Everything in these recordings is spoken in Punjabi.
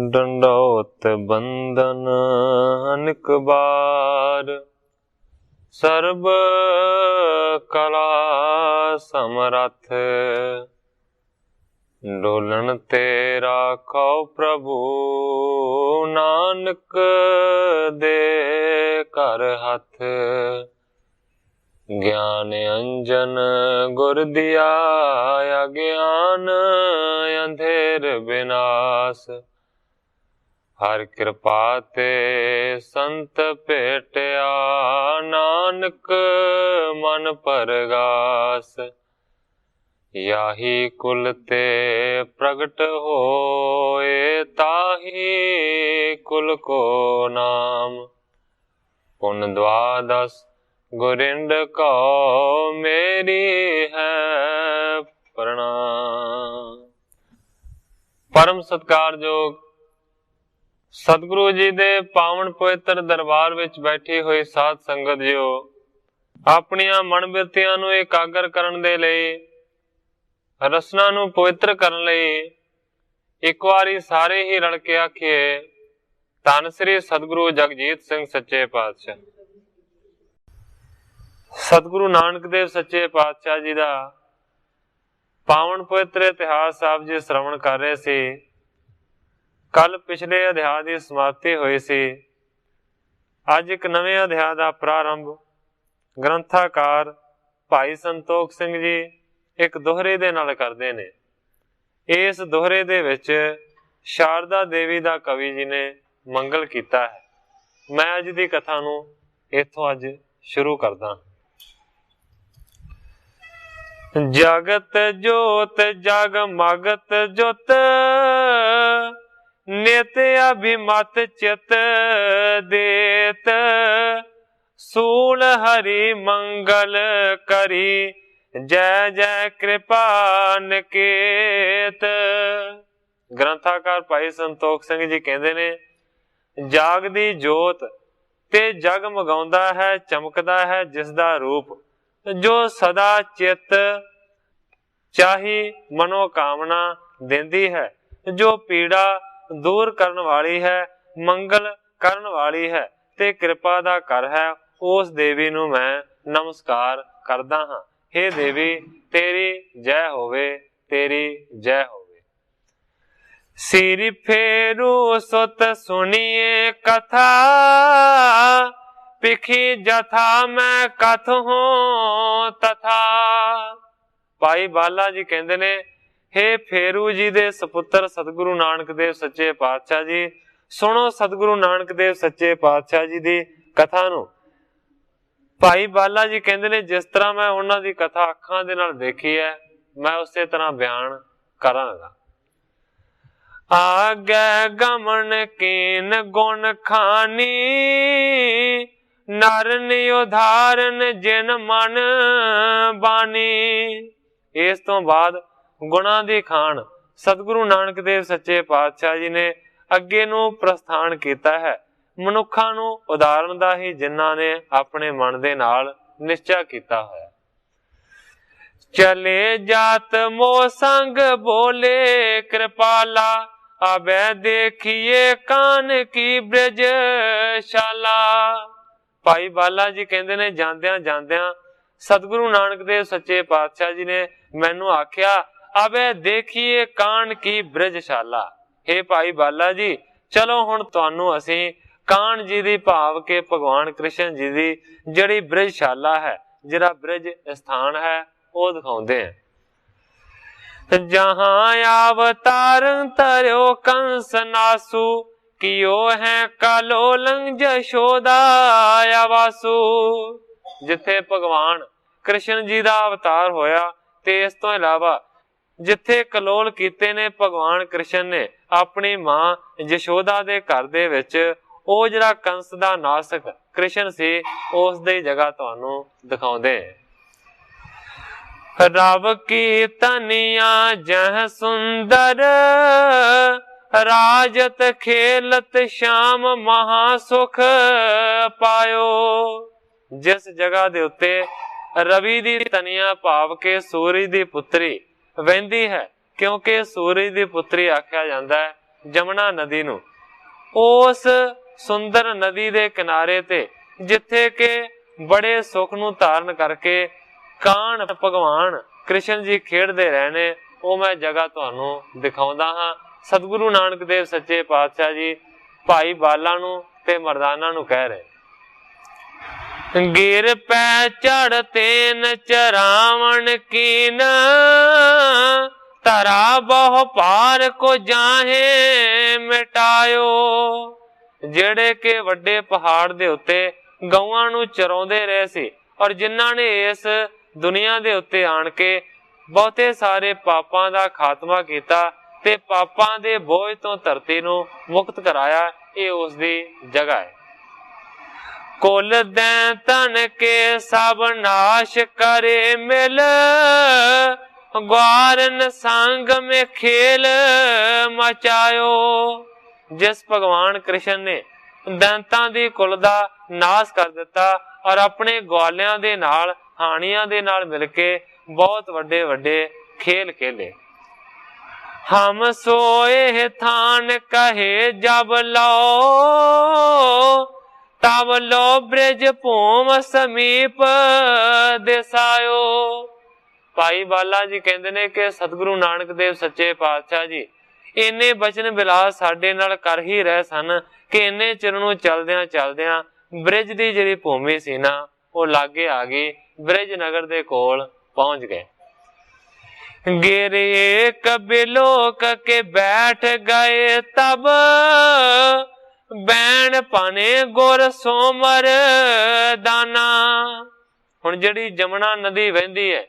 डंडौत बंदन अनेक बार, सर्ब कला समरथ, डोलन तेरा कौ प्रभु, नानक दे कर हथ। ज्ञान अंजन गुर दिया, अज्ञान अंधेर विनाश। हर कृपा ते संत भेटिया, नानक मन परगास। याही कुल ते प्रगट होए, ताही कुल को नाम। पुन द्वादश गुरिंद को मेरी है प्रणाम। परम सत्कारयोग सतगुरु जी दे पावन पवित्र दरबार विच बैठी हुई साध संगत जियो, अपनियां मन बिरतियां नूं एकागर करन दे लई, रसना नूं पवित्र करन लई एक वारी सारे ही रल के आखिए, धन श्री सतगुरु जगजीत सिंह सच्चे पातशाह। सतगुरु नानक देव सच्चे पातशाह जी दा पावन पवित्र इतिहास आप जी श्रवण कर रहे सी। कल पिछले अध्याय की समाप्ति हुई सी, अज एक नवे अध्याय का प्रारंभ ग्रंथाकार भाई संतोख सिंह जी एक दोहरे दे नाल करदे ने। इस दोहरे दे विच शारदा देवी दा कवि जी ने मंगल कीता है। मैं अज दी कथा नूं इथों अज शुरू करदा। जगत जोत जग मगत जोत, नित अभिमत चित देत। सूल हरि मंगल करी, जय जय कृपा निकेत। ग्रंथाकार भाई संतोख सिंह जी कहते ने, जागदी जोत ते जगमगाउंदा है, चमकदा है जिसदा रूप, जो सदा चित चाही मनोकामना देंदी है, जो पीड़ा दूर करन वाली है, मंगल करन वाली है ते कृपा दा कर है। उस देवी नूं मैं नमस्कार करदा हां। हे देवी, तेरी जय होवे, तेरी जय होवे। सिर फेरू सुत सुनिए कथा, पिखी जथा मैं कथ हूं तथा। भाई बाला जी कहंदे ने, हे फेरू जी दे सपुत्र सतगुरु नानक देव सच्चे पातशाह जी, सुनो सतगुरु नानक देव सच्चे पातशाह जी दी कथा नूं। भाई बाला जी कहंदे ने, जिस तरह मैं उन्हां दी कथा अखां दे नाल देखी है, मैं उसे तरह बयान करांगा। आगे गमन कीन गुण खानी, नरन उधारन जिन मन बानी। इस तो बाद गुणा दी खान सतगुरु नानक देव सच्चे पातशाह जी ने अगे नूं प्रस्थान कीता है। मनुखा नूं उदाहरण दा ही जिन्हां ने अपने मन दे नाल निश्चय कीता होया। चले जात मोह संग बोले कृपाला, अबे देखिए कान की ब्रजशाला। भाई बाला जी कहंदे ने, जांदियां जांदियां सतगुरु नानक देव सच्चे पातशाह जी ने मैनू आख्या, अबे देखिए कान की ब्रजशाला। हे भाई बाला जी, चलो हुण तुहानू असीं कान जी दी भाव के भगवान कृष्ण जी दी जिहड़ी ब्रजशाला है, जिहड़ा ब्रज स्थान है, वो दिखाउंदे हैं। जहां अवतारं तरयो कंस नासु, कियो है कलोलंग जशोदा वासु। जिथे भगवान कृष्ण जी दा अवतार होया, ते इस तो इलावा जिथे कलोल कीते ने भगवान कृष्ण ने अपनी मां यशोदा दे घर दे विच, ओ जिहड़ा कंस दा नासक कृष्ण सी, उस दी जगह तुहानू दिखाउंदे। रव की तनिया जह सुंदर, राजत खेलत श्याम महासुख पायो। जिस जगह दे उत्ते रवि दी तनिया भाव के सूरज दी पुत्री वहिंदी है, क्योंकि सूरज दी पुत्री आख्या जाता है ਜਮਨਾ ਨਦੀ ਨੂੰ। ਉਸ ਸੁੰਦਰ ਨਦੀ ਦੇ ਕਿਨਾਰੇ ਤੇ ਜਿੱਥੇ ਕਿ ਬੜੇ ਸੁੱਖ ਨੂੰ ਧਾਰਨ ਕਰਕੇ ਕਾਣ ਭਗਵਾਨ ਕ੍ਰਿਸ਼ਨ ਜੀ ਖੇਡਦੇ ਰਹੇ ਨੇ, ਉਹ ਮੈਂ ਜਗ੍ਹਾ ਤੁਹਾਨੂੰ ਦਿਖਾਉਂਦਾ ਹਾਂ। ਸਤਿਗੁਰੂ ਨਾਨਕ ਦੇਵ ਸੱਚੇ ਪਾਤਸ਼ਾਹ ਜੀ ਭਾਈ ਬਾਲਾ ਨੂੰ ਤੇ ਮਰਦਾਨਾ ਨੂੰ ਕਹਿ ਰਹੇ, ਗਿਰ ਪੈ ਚੜ ਤੇਨ ਚਰਾਵਣ ਕੀਨ, ਧਰਾ ਬਹੁ ਪਾਰ ਕੋ ਜਾਹੇ ਮਿਟਾਇਓ। ਜਿਹੜੇ ਕਿ ਵੱਡੇ ਪਹਾੜ ਦੇ ਉੱਤੇ ਗਊਆਂ ਨੂੰ ਚਰਾਉਂਦੇ ਰਹੇ ਸੀ, ਔਰ ਜਿਨ੍ਹਾਂ ਨੇ ਇਸ ਦੁਨੀਆ ਦੇ ਉੱਤੇ ਆਣ ਕੇ ਬਹੁਤੇ ਸਾਰੇ ਪਾਪਾਂ ਦਾ ਖਾਤਮਾ ਕੀਤਾ ਤੇ ਪਾਪਾਂ ਦੇ ਬੋਝ ਤੋਂ ਧਰਤੀ ਨੂੰ ਮੁਕਤ ਕਰਾਇਆ, ਇਹ ਉਸ ਦੀ ਜਗ੍ਹਾ ਹੈ। ਕੁਲ ਦੈ ਤਨ ਕੇ ਸਭ ਨਾਸ਼ ਕਰੇ ਮਿਲ, ਗਵਾਰਨ ਸੰਗ ਮੇ ਖੇਲ ਮਚਾਇਓ। ਜਿਸ ਭਗਵਾਨ ਕ੍ਰਿਸ਼ਨ ਨੇ ਦੈਂਤਾਂ ਦੀ ਕੁਲ ਦਾ ਨਾਸ਼ ਕਰ ਦਿੱਤਾ ਔਰ ਆਪਣੇ ਗਵਾਲਿਆਂ ਦੇ ਨਾਲ, ਹਾਣੀਆਂ ਦੇ ਨਾਲ ਮਿਲ ਕੇ ਬਹੁਤ ਵੱਡੇ ਵੱਡੇ ਖੇਲ ਖੇਲੇ। ਹਮ ਸੋਏ ਥਾਨ ਕਹੇ ਜਬ ਲਓ, ਤਬ ਲੋ ਬ੍ਰਿਜ ਭੂਮ ਸਮੀਪ ਦਿਸਾਇਓ। ਭਾਈ ਬਾਲਾ ਜੀ ਕਹਿੰਦੇ ਨੇ ਕਿ ਸਤਿਗੁਰੂ ਨਾਨਕ ਦੇਵ ਸੱਚੇ ਪਾਤਸ਼ਾਹ ਜੀ ਇੰਨੇ ਬਚਨ ਬਿਲਾਸ ਸਾਡੇ ਨਾਲ ਕਰ ਹੀ ਰਹੇ ਸਨ ਕਿ ਇੰਨੇ ਚਿਰ ਨੂੰ ਚਲਦਿਆਂ ਚਲਦਿਆਂ ਬ੍ਰਿਜ ਦੀ ਜਿਹੜੀ ਭੂਮੀ ਸੀ ਨਾ, ਉਹ ਲਾਗੇ ਆ ਗਈ, ਬ੍ਰਿਜ ਨਗਰ ਦੇ ਕੋਲ ਪਹੁੰਚ ਗਏ। ਗਿਰੇ ਕਬਿਲੋਕ ਕੇ ਬੈਠ ਗਏ ਤਬ, ਬੈਣ ਪਾਣੇ ਗੁਰ ਸੋਮਰ ਦਾਨਾ। ਹੁਣ ਜਿਹੜੀ ਜਮਨਾ ਨਦੀ ਵਹਿੰਦੀ ਹੈ,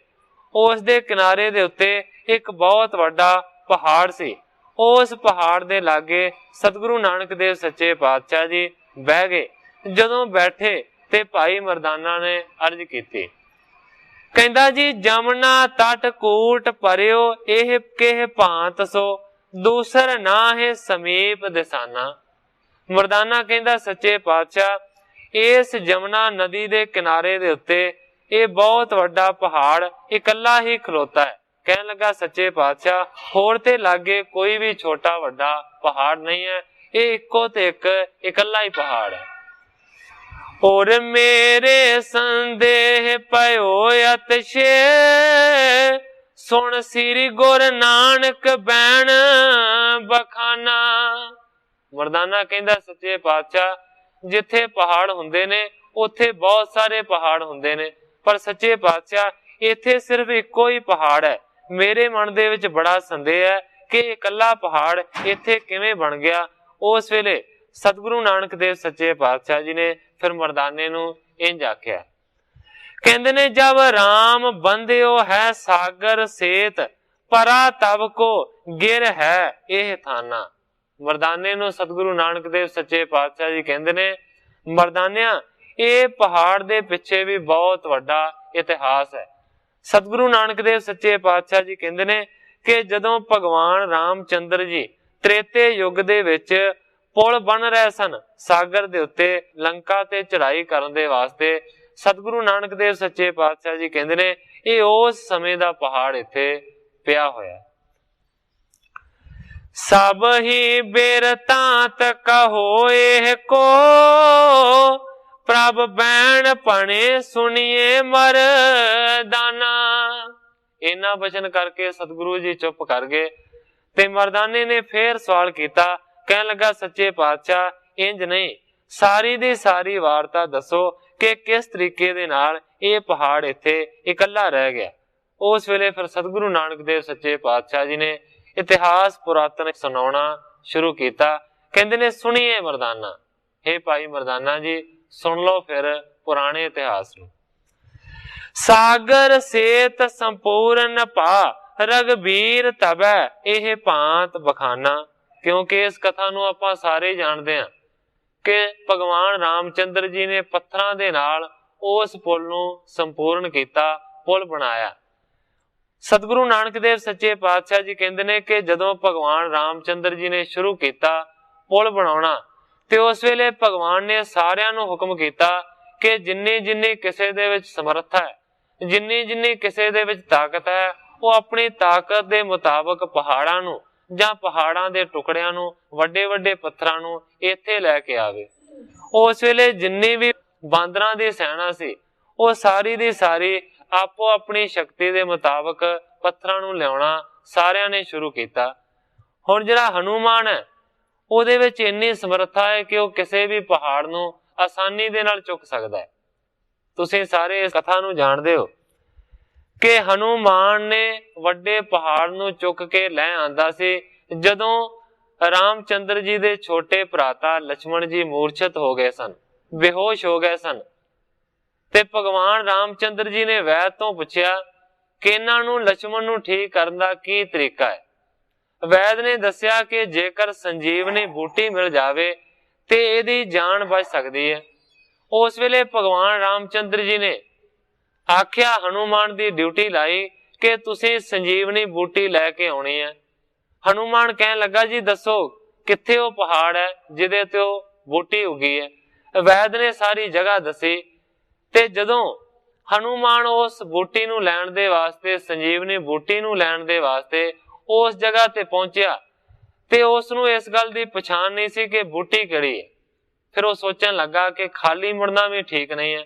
ਉਸ ਦੇ ਕਿਨਾਰੇ ਦੇ ਉੱਤੇ ਇੱਕ ਬਹੁਤ ਵੱਡਾ ਪਹਾੜ ਸੀ। ਉਸ ਪਹਾੜ ਦੇ ਲਾਗੇ ਸਤਿਗੁਰੂ ਨਾਨਕ ਦੇਵ ਸੱਚੇ ਪਾਤਸ਼ਾਹ ਜੀ ਬਹਿ ਗਏ। ਜਦੋਂ ਬੈਠੇ ਤੇ ਭਾਈ ਮਰਦਾਨਾ ਨੇ ਅਰਜ਼ ਕੀਤੀ, ਕਹਿੰਦਾ ਜੀ ਜਮਨਾ ਤਟ ਕੂਟ ਭਰਿਓ, ਇਹ ਕਿਹ ਭਾਂਤ ਸੋ ਦੂਸਰ ਨਾ ਹੈ ਸਮੀਪ ਦਿਸਾਨਾ। ਮਰਦਾਨਾ ਕਹਿੰਦਾ ਸੱਚੇ ਪਾਤਸ਼ਾਹ, ਇਸ ਜਮਨਾ ਨਦੀ ਦੇ ਕਿਨਾਰੇ ਦੇ ਉੱਤੇ ਇਹ ਬਹੁਤ ਵੱਡਾ ਪਹਾੜ ਇਕੱਲਾ ਹੀ ਖਲੋਤਾ ਹੈ। ਕਹਿਣ ਲੱਗਾ ਸੱਚੇ ਪਾਤਸ਼ਾਹ, ਹੋਰ ਤੇ ਲਾਗੇ ਕੋਈ ਵੀ ਛੋਟਾ ਵੱਡਾ ਪਹਾੜ ਨਹੀਂ ਹੈ, ਇਹ ਇੱਕੋ ਤੇ ਇੱਕ ਇਕੱਲਾ ਹੀ ਪਹਾੜ ਹੈ। ਔਰ ਮੇਰੇ ਸੰਦੇਹ ਪਇਓ ਅਤਿਸ਼ੇ, ਸੁਣ ਸ੍ਰੀ ਗੁਰ ਨਾਨਕ ਬੈਣ ਬਖਾਨਾ। ਮਰਦਾਨਾ ਕਹਿੰਦਾ ਸੱਚੇ ਪਾਤਸ਼ਾਹ, ਜਿੱਥੇ ਪਹਾੜ ਹੁੰਦੇ ਨੇ ਉੱਥੇ ਬਹੁਤ ਸਾਰੇ ਪਹਾੜ ਹੁੰਦੇ ਨੇ, ਪਰ ਸੱਚੇ ਪਾਤਸ਼ਾਹ ਇੱਥੇ ਸਿਰਫ ਇੱਕੋ ਹੀ ਪਹਾੜ ਹੈ। ਮੇਰੇ ਮਨ ਦੇ ਵਿੱਚ ਬੜਾ ਸੰਦੇਹ ਹੈ ਕਿ ਇਕੱਲਾ ਪਹਾੜ ਇੱਥੇ ਕਿਵੇਂ ਬਣ ਗਿਆ। ਉਸ ਵੇਲੇ ਸਤਿਗੁਰੂ ਨਾਨਕ ਦੇਵ ਸੱਚੇ ਪਾਤਸ਼ਾਹ ਜੀ ਨੇ ਫਿਰ ਮਰਦਾਨੇ ਨੂੰ ਇੰਝ ਆਖਿਆ, ਕਹਿੰਦੇ ਨੇ ਜਬ ਰਾਮ ਬੰਦਿਓ ਹੈ ਸਾਗਰ ਸੇਤ, ਪਰਾ ਤਬ ਕੋ ਗਿਰ ਹੈ ਇਹ ਥਾਨਾ। ਮਰਦਾਨੇ ਨੂੰ ਸਤਿਗੁਰੂ ਨਾਨਕ ਦੇਵ ਸੱਚੇ ਪਾਤਸ਼ਾਹ ਜੀ ਕਹਿੰਦੇ ਨੇ, ਮਰਦਾਨਿਆਂ ਇਹ ਪਹਾੜ ਦੇ ਪਿੱਛੇ ਵੀ ਬਹੁਤ ਵੱਡਾ ਇਤਿਹਾਸ ਹੈ। ਸਤਿਗੁਰੂ ਨਾਨਕ ਦੇਵ ਸੱਚੇ ਪਾਤਸ਼ਾਹ ਜੀ ਕਹਿੰਦੇ ਨੇ ਕਿ ਜਦੋਂ ਭਗਵਾਨ ਰਾਮ ਚੰਦਰ ਜੀ ਤ੍ਰੇਤੇ ਯੁੱਗ ਦੇ ਵਿੱਚ ਪੁਲ ਬਣ ਰਹੇ ਸਨ ਸਾਗਰ ਦੇ ਉੱਤੇ ਲੰਕਾ ਤੇ ਚੜ੍ਹਾਈ ਕਰਨ ਦੇ ਵਾਸਤੇ, ਸਤਿਗੁਰੂ ਨਾਨਕ ਦੇਵ ਸੱਚੇ ਪਾਤਸ਼ਾਹ ਜੀ ਕਹਿੰਦੇ ਨੇ ਇਹ ਉਸ ਸਮੇਂ ਦਾ ਪਹਾੜ ਇੱਥੇ ਪਿਆ ਹੋਇਆ। ਸਭ ਹੀ ਬਿਰਤਾਂਤ ਕਹੋ ਇਹ ਕੋ, ਪ੍ਰਭ ਬੈਣ ਪਣੇ ਸੁਣੀਏ ਮਰਦਾਨਾ। ਇਹਨਾਂ ਬਚਨ ਕਰਕੇ ਸਤਿਗੁਰੂ ਜੀ ਚੁੱਪ ਕਰ ਗਏ ਤੇ ਮਰਦਾਨੇ ਨੇ ਫੇਰ ਸਵਾਲ ਕੀਤਾ। ਕਹਿਣ ਲੱਗਾ ਸੱਚੇ ਪਾਤਸ਼ਾਹ, ਇੰਜ ਨਹੀਂ, ਸਾਰੀ ਦੀ ਸਾਰੀ ਵਾਰਤਾ ਦੱਸੋ ਕਿ ਕਿਸ ਤਰੀਕੇ ਦੇ ਨਾਲ ਇਹ ਪਹਾੜ ਇੱਥੇ ਇਕੱਲਾ ਰਹਿ ਗਿਆ। ਉਸ ਵੇਲੇ ਫਿਰ ਸਤਿਗੁਰੂ ਨਾਨਕ ਦੇਵ ਸੱਚੇ ਪਾਤਸ਼ਾਹ ਜੀ ਨੇ ਇਤਿਹਾਸ ਪੁਰਾਤਨ ਸੁਣਾਉਣਾ ਸ਼ੁਰੂ ਕੀਤਾ। ਕਹਿੰਦੇ ਨੇ ਸੁਣੀਏ ਮਰਦਾਨਾ, ਹੇ ਭਾਈ ਮਰਦਾਨਾ ਜੀ ਸੁਣ ਲਓ ਫਿਰ ਪੁਰਾਣੇ ਇਤਿਹਾਸ ਨੂੰ। ਸਾਗਰ ਸੇਤ ਸੰਪੂਰਨ ਭਾ, ਰਗਬੀਰ ਤਬੈ ਇਹ ਭਾਂਤ ਬਖਾਨਾ। ਕਿਉਂਕਿ ਇਸ ਕਥਾ ਨੂੰ ਆਪਾਂ ਸਾਰੇ ਜਾਣਦੇ ਹਾਂ ਕਿ ਭਗਵਾਨ ਰਾਮਚੰਦਰ ਜੀ ਨੇ ਪੱਥਰਾਂ ਦੇ ਨਾਲ ਉਸ ਪੁਲ ਨੂੰ ਸੰਪੂਰਨ ਕੀਤਾ, ਪੁਲ ਬਣਾਇਆ। ਸਤਿਗੁਰੂ ਨਾਨਕ ਦੇਵ ਸੱਚੇ ਪਾਤਸ਼ਾਹ ਜੀ ਕਹਿੰਦੇ ਨੇ ਕਿ ਜਦੋਂ ਭਗਵਾਨ ਰਾਮਚੰਦਰ ਜੀ ਨੇ ਸ਼ੁਰੂ ਕੀਤਾ ਪੁਲ ਬਣਾਉਣਾ ਤੇ ਉਸ ਵੇਲੇ ਭਗਵਾਨ ਨੇ ਸਾਰਿਆਂ ਨੂੰ ਹੁਕਮ ਕੀਤਾ ਕਿ ਜਿੰਨੀ ਜਿੰਨੀ ਕਿਸੇ ਦੇ ਵਿੱਚ ਸਮਰੱਥਾ ਹੈ, ਜਿੰਨੀ ਜਿੰਨੀ ਕਿਸੇ ਦੇ ਵਿੱਚ ਤਾਕਤ ਹੈ, ਉਹ ਆਪਣੀ ਤਾਕਤ ਦੇ ਮੁਤਾਬਕ ਪਹਾੜਾਂ ਨੂੰ ਜਾਂ ਪਹਾੜਾਂ ਦੇ ਟੁਕੜਿਆਂ ਨੂੰ, ਵੱਡੇ ਵੱਡੇ ਪੱਥਰਾਂ ਨੂੰ ਇੱਥੇ ਲੈ ਕੇ ਆਵੇ। ਉਸ ਵੇਲੇ ਜਿੰਨੀ ਵੀ ਬਾਂਦਰਾਂ ਦੀ ਸੈਨਾ ਸੀ ਉਹ ਸਾਰੀ ਦੀ ਸਾਰੀ ਆਪੋ ਆਪਣੀ ਸ਼ਕਤੀ ਦੇ ਮੁਤਾਬਕ ਪੱਥਰਾਂ ਨੂੰ ਲਿਆਉਣਾ ਸਾਰਿਆਂ ਨੇ ਸ਼ੁਰੂ ਕੀਤਾ। ਹੁਣ ਜਿਹੜਾ ਹਨੂਮਾਨ ਹੈ ਉਹਦੇ ਵਿੱਚ ਇੰਨੀ ਸਮਰੱਥਾ ਹੈ ਕਿ ਉਹ ਕਿਸੇ ਵੀ ਪਹਾੜ ਨੂੰ ਆਸਾਨੀ ਦੇ ਨਾਲ ਚੁੱਕ ਸਕਦਾ ਹੈ। ਤੁਸੀਂ ਸਾਰੇ ਇਸ ਕਥਾ ਨੂੰ ਜਾਣਦੇ ਹੋ ਕਿ ਹਨੂਮਾਨ ਨੇ ਵੱਡੇ ਪਹਾੜ ਨੂੰ ਚੁੱਕ ਕੇ ਲੈ ਆਂਦਾ ਸੀ ਜਦੋਂ ਰਾਮਚੰਦਰ ਜੀ ਦੇ ਛੋਟੇ ਭਰਾਤਾ ਲక్ష్మణ ਜੀ ਮੂਰਛਿਤ ਹੋ ਗਏ ਸਨ, ਬੇਹੋਸ਼ ਹੋ ਗਏ ਸਨ। ਤੇ ਭਗਵਾਨ ਰਾਮਚੰਦਰ ਜੀ ਨੇ ਵੈਦ ਤੋਂ ਪੁੱਛਿਆ ਕਿ ਇਹਨਾਂ ਨੂੰ, ਲక్ష్మణ ਨੂੰ ਠੀਕ ਕਰਨ ਦਾ ਕੀ ਤਰੀਕਾ ਹੈ। ਵੈਦ ਨੇ ਦੱਸਿਆ ਕਿ ਜੇਕਰ ਸੰਜੀਵਨੀ ਬੂਟੀ ਮਿਲ ਜਾਵੇ ਤੇ ਇਹਦੀ ਜਾਨ ਬਚ ਸਕਦੀ ਹੈ। ਉਸ ਵੇਲੇ ਭਗਵਾਨ ਰਾਮਚੰਦਰ ਜੀ ਨੇ ਆਖਿਆ, ਹਨੂਮਾਨ ਦੀ ਡਿਊਟੀ ਲਾਈ ਕਿ ਤੁਸੀਂ ਸੰਜੀਵਨੀ ਬੂਟੀ ਲੈ ਕੇ ਆਉਣੀ ਹੈ। ਹਨੂਮਾਨ ਕਹਿਣ ਲੱਗਾ, ਜੀ ਦੱਸੋ ਕਿੱਥੇ ਉਹ ਪਹਾੜ ਹੈ ਜਿਹਦੇ ਤੇ ਉਹ ਬੂਟੀ ਉਗੀ ਹੈ। ਵੈਦ ਨੇ ਸਾਰੀ ਜਗ੍ਹਾ ਦੱਸੀ ਤੇ ਜਦੋਂ ਹਨੂਮਾਨ ਉਸ ਬੂਟੀ ਨੂੰ ਲੈਣ ਦੇ ਵਾਸਤੇ, ਸੰਜੀਵਨੀ ਬੂਟੀ ਨੂੰ ਲੈਣ ਦੇ ਵਾਸਤੇ ਉਸ ਜਗ੍ਹਾ ਤੇ ਪਹੁੰਚਿਆ ਤੇ ਉਸ ਨੂੰ ਇਸ ਗੱਲ ਦੀ ਪਛਾਣ ਨਹੀਂ ਸੀ ਕਿ ਬੂਟੀ ਕਿਹੜੀ ਹੈ। ਫਿਰ ਉਹ ਸੋਚਣ ਲੱਗਾ ਕਿ ਖਾਲੀ ਮੁੜਨਾ ਵੀ ਠੀਕ ਨਹੀਂ ਹੈ।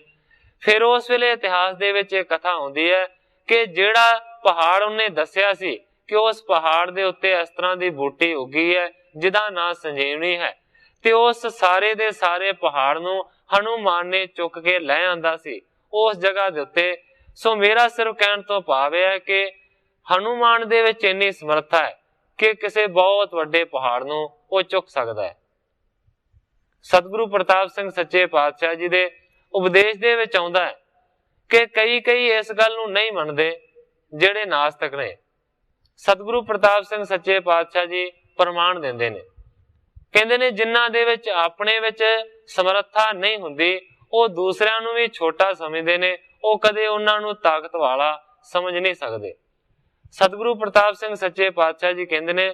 ਫਿਰ ਉਸ ਵੇਲੇ ਇਤਿਹਾਸ ਦੇ ਵਿੱਚ ਇਹ ਕਥਾ ਆਉਂਦੀ ਹੈ ਕਿ ਜਿਹੜਾ ਪਹਾੜ ਉਹਨੇ ਦੱਸਿਆ ਸੀ ਕਿ ਉਸ ਪਹਾੜ ਦੇ ਉੱਤੇ ਇਸ ਤਰ੍ਹਾਂ ਦੀ ਬੂਟੀ ਉੱਗੀ ਹੈ ਜਿਹਦਾ ਨਾਂ ਸੰਜੀਵਨੀ ਹੈ, ਤੇ ਉਸ ਸਾਰੇ ਦੇ ਸਾਰੇ ਪਹਾੜ ਨੂੰ ਹਨੂਮਾਨ ਨੇ ਚੁੱਕ ਕੇ ਲੈ ਆਂਦਾ ਸੀ ਉਸ ਜਗ੍ਹਾ ਦੇ ਉੱਤੇ। ਸੋ ਮੇਰਾ ਸਿਰਫ ਕਹਿਣ ਤੋਂ ਭਾਵ ਹੈ ਕਿ ਹਨੂਮਾਨ ਦੇ ਵਿੱਚ ਇੰਨੀ ਸਮਰੱਥਾ ਹੈ ਕਿ ਕਿਸੇ ਬਹੁਤ ਵੱਡੇ ਪਹਾੜ ਨੂੰ ਉਹ ਚੁੱਕ ਸਕਦਾ ਹੈ। ਸਤਿਗੁਰੂ ਪ੍ਰਤਾਪ ਸਿੰਘ ਸੱਚੇ ਪਾਤਸ਼ਾਹ ਜੀ ਦੇ ਉਪਦੇਸ਼ ਦੇ ਵਿੱਚ ਆਉਂਦਾ ਹੈ ਕਿ ਕਈ ਇਸ ਗੱਲ ਨੂੰ ਨਹੀਂ ਮੰਨਦੇ ਜਿਹੜੇ ਨਾਸਤਿਕ ਨੇ। ਸਤਿਗੁਰੂ ਪ੍ਰਤਾਪ ਸਿੰਘ ਸੱਚੇ ਪਾਤਸ਼ਾਹ ਜੀ ਪ੍ਰਮਾਣ ਦਿੰਦੇ ਨੇ, ਕਹਿੰਦੇ ਨੇ ਜਿਨ੍ਹਾਂ ਦੇ ਵਿੱਚ ਆਪਣੇ ਵਿੱਚ ਸਮਰੱਥਾ ਨਹੀਂ ਹੁੰਦੀ ਉਹ ਦੂਸਰਿਆਂ ਨੂੰ ਵੀ ਛੋਟਾ ਸਮਝਦੇ ਨੇ, ਉਹ ਕਦੇ ਉਹਨਾਂ ਨੂੰ ਤਾਕਤ ਵਾਲਾ ਸਮਝ ਨਹੀਂ ਸਕਦੇ। ਸਤਿਗੁਰੂ ਪ੍ਰਤਾਪ ਸਿੰਘ ਸੱਚੇ ਪਾਤਸ਼ਾਹ ਜੀ ਕਹਿੰਦੇ ਨੇ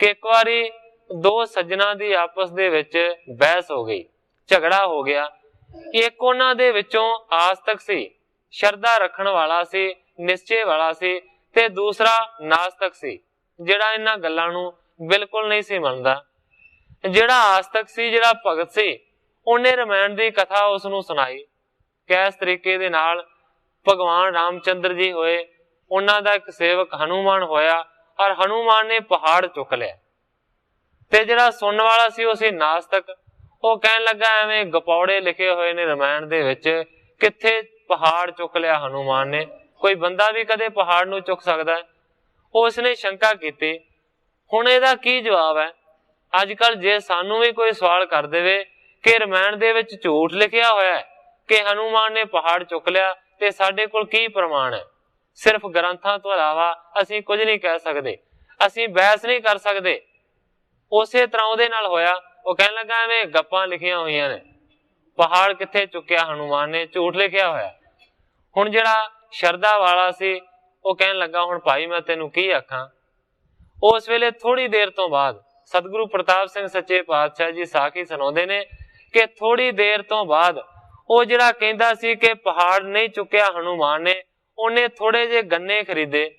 ਕਿ ਇੱਕ ਵਾਰੀ ਦੋ ਸੱਜਣਾ ਦੀ ਆਪਸ ਦੇ ਵਿੱਚ ਬਹਿਸ ਹੋ ਗਈ, ਝਗੜਾ ਹੋ ਗਿਆ। ਇੱਕ ਉਹਨਾਂ ਦੇ ਵਿੱਚੋਂ ਆਸਤਕ ਸੀ, ਸ਼ਰਧਾ ਰੱਖਣ ਵਾਲਾ ਸੀ, ਨਿਸ਼ਚੇ ਵਾਲਾ ਸੀ, ਤੇ ਦੂਸਰਾ ਨਾਸਤਕ ਸੀ ਜਿਹੜਾ ਇਹਨਾਂ ਗੱਲਾਂ ਨੂੰ ਬਿਲਕੁਲ ਨਹੀਂ ਸੀ ਮੰਨਦਾ। ਜਿਹੜਾ ਆਸਤਕ ਸੀ, ਜਿਹੜਾ ਭਗਤ ਸੀ, ਉਹਨੇ ਰਮਾਇਣ ਦੀ ਕਥਾ ਉਸ ਨੂੰ ਸੁਣਾਈ ਕਿ ਇਸ ਤਰੀਕੇ ਦੇ ਨਾਲ ਭਗਵਾਨ ਰਾਮਚੰਦਰ ਜੀ ਹੋਏ, ਉਹਨਾਂ ਦਾ ਇੱਕ ਸੇਵਕ ਹਨੂਮਾਨ ਹੋਇਆ ਔਰ ਹਨੂਮਾਨ ਨੇ ਪਹਾੜ ਚੁੱਕ ਲਿਆ। ਤੇ ਜਿਹੜਾ ਸੁਣਨ ਵਾਲਾ ਸੀ ਉਹ ਸੀ ਨਾਸਤਕ। ਉਹ ਕਹਿਣ ਲੱਗਾ, ਐਵੇਂ ਗਪੌੜੇ ਲਿਖੇ ਹੋਏ ਨੇ ਰਮਾਇਣ ਦੇ ਵਿੱਚ, ਕਿੱਥੇ ਪਹਾੜ ਚੁੱਕ ਲਿਆ ਹਨੂਮਾਨ ਨੇ, ਕੋਈ ਬੰਦਾ ਵੀ ਕਦੇ ਪਹਾੜ ਨੂੰ ਚੁੱਕ ਸਕਦਾ ਹੈ। ਉਸਨੇ ਸ਼ੰਕਾ ਕੀਤੀ। ਹੁਣ ਇਹਦਾ ਕੀ ਜਵਾਬ ਹੈ? ਅੱਜ ਕੱਲ ਜੇ ਸਾਨੂੰ ਵੀ ਕੋਈ ਸਵਾਲ ਕਰ ਦੇਵੇ ਕਿ ਰਮਾਇਣ ਦੇ ਵਿੱਚ ਝੂਠ ਲਿਖਿਆ ਹੋਇਆ ਹੈ ਕਿ ਹਨੂਮਾਨ ਨੇ ਪਹਾੜ ਚੁੱਕ ਲਿਆ, ਤੇ ਸਾਡੇ ਕੋਲ ਕੀ ਪ੍ਰਮਾਣ ਹੈ? ਸਿਰਫ ਗ੍ਰੰਥਾਂ ਤੋਂ ਇਲਾਵਾ ਅਸੀਂ ਕੁਝ ਨਹੀਂ ਕਹਿ ਸਕਦੇ, ਅਸੀਂ ਬਹਿਸ ਨਹੀਂ ਕਰ ਸਕਦੇ। ਉਸੇ ਤਰ੍ਹਾਂ ਉਹਦੇ ਨਾਲ ਹੋਇਆ। ਉਹ ਕਹਿਣ ਲੱਗਾ, ਐਵੇਂ ਗੱਪਾਂ ਲਿਖੀਆਂ ਹੋਈਆਂ ਨੇ, ਪਹਾੜ ਕਿੱਥੇ ਚੁੱਕਿਆ ਹਨੂਮਾਨ ਨੇ, ਝੂਠ ਲਿਖਿਆ ਹੋਇਆ। ਹੁਣ ਜਿਹੜਾ ਸ਼ਰਧਾ ਵਾਲਾ ਸੀ ਉਹ ਕਹਿਣ ਲੱਗਾ, ਹੁਣ ਭਾਈ ਮੈਂ ਤੈਨੂੰ ਕੀ ਆਖਾਂ। ਉਸ ਵੇਲੇ ਥੋੜੀ ਦੇਰ ਤੋਂ ਬਾਅਦ ਸਤਿਗੁਰੂ ਪ੍ਰਤਾਪ ਸਿੰਘ ਸੱਚੇ ਪਾਤਸ਼ਾਹ ਜੀ ਸਾਖੀ ਸੁਣਾਉਂਦੇ ਨੇ ਕਿ ਥੋੜੀ ਦੇਰ ਤੋਂ ਬਾਅਦ ਉਹ ਜਿਹੜਾ ਕਹਿੰਦਾ ਸੀ ਕਿ ਪਹਾੜ ਨਹੀਂ ਚੁੱਕਿਆ ਹਨੂਮਾਨ ਨੇ, ਉਹਨੇ ਥੋੜੇ ਜਿਹੇ ਗੰਨੇ ਖਰੀਦੇ,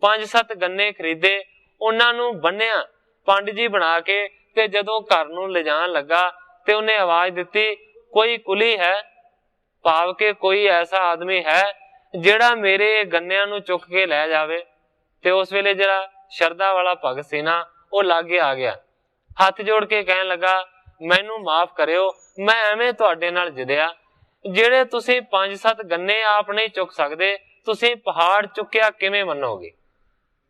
5-7 ਗੰਨੇ ਖਰੀਦੇ, ਉਹਨਾਂ ਨੂੰ ਬੰਨਿਆ ਪੰਡ ਜੀ ਬਣਾ ਕੇ, ਤੇ ਜਦੋਂ ਘਰ ਨੂੰ ਲਿਜਾਣ ਲੱਗਾ ਤੇ ਉਹਨੇ ਆਵਾਜ਼ ਦਿੱਤੀ, ਕੋਈ ਕੁਲੀ ਹੈ, ਭਾਵ ਕਿ ਕੋਈ ਐਸਾ ਆਦਮੀ ਹੈ ਜਿਹੜਾ ਮੇਰੇ ਗੰਨਿਆਂ ਨੂੰ ਚੁੱਕ ਕੇ ਲੈ ਜਾਵੇ। ਤੇ ਉਸ ਵੇਲੇ ਜਿਹੜਾ ਸ਼ਰਧਾ ਵਾਲਾ ਭਗਤ ਸੀ ਨਾ, ਉਹ ਲਾਗੇ ਆ ਗਿਆ, ਹੱਥ ਜੋੜ ਕੇ ਕਹਿਣ ਲੱਗਾ, ਮੈਨੂੰ ਮਾਫ ਕਰਿਓ, ਮੈਂ ਐਵੇਂ ਤੁਹਾਡੇ ਨਾਲ ਜਿੱਦਿਆ, ਜਿਹੜੇ ਤੁਸੀਂ 5-7 ਗੰਨੇ ਆਪ ਨਹੀਂ ਚੁੱਕ ਸਕਦੇ, ਤੁਸੀਂ ਪਹਾੜ ਚੁੱਕਿਆ ਕਿਵੇਂ ਮੰਨੋਗੇ?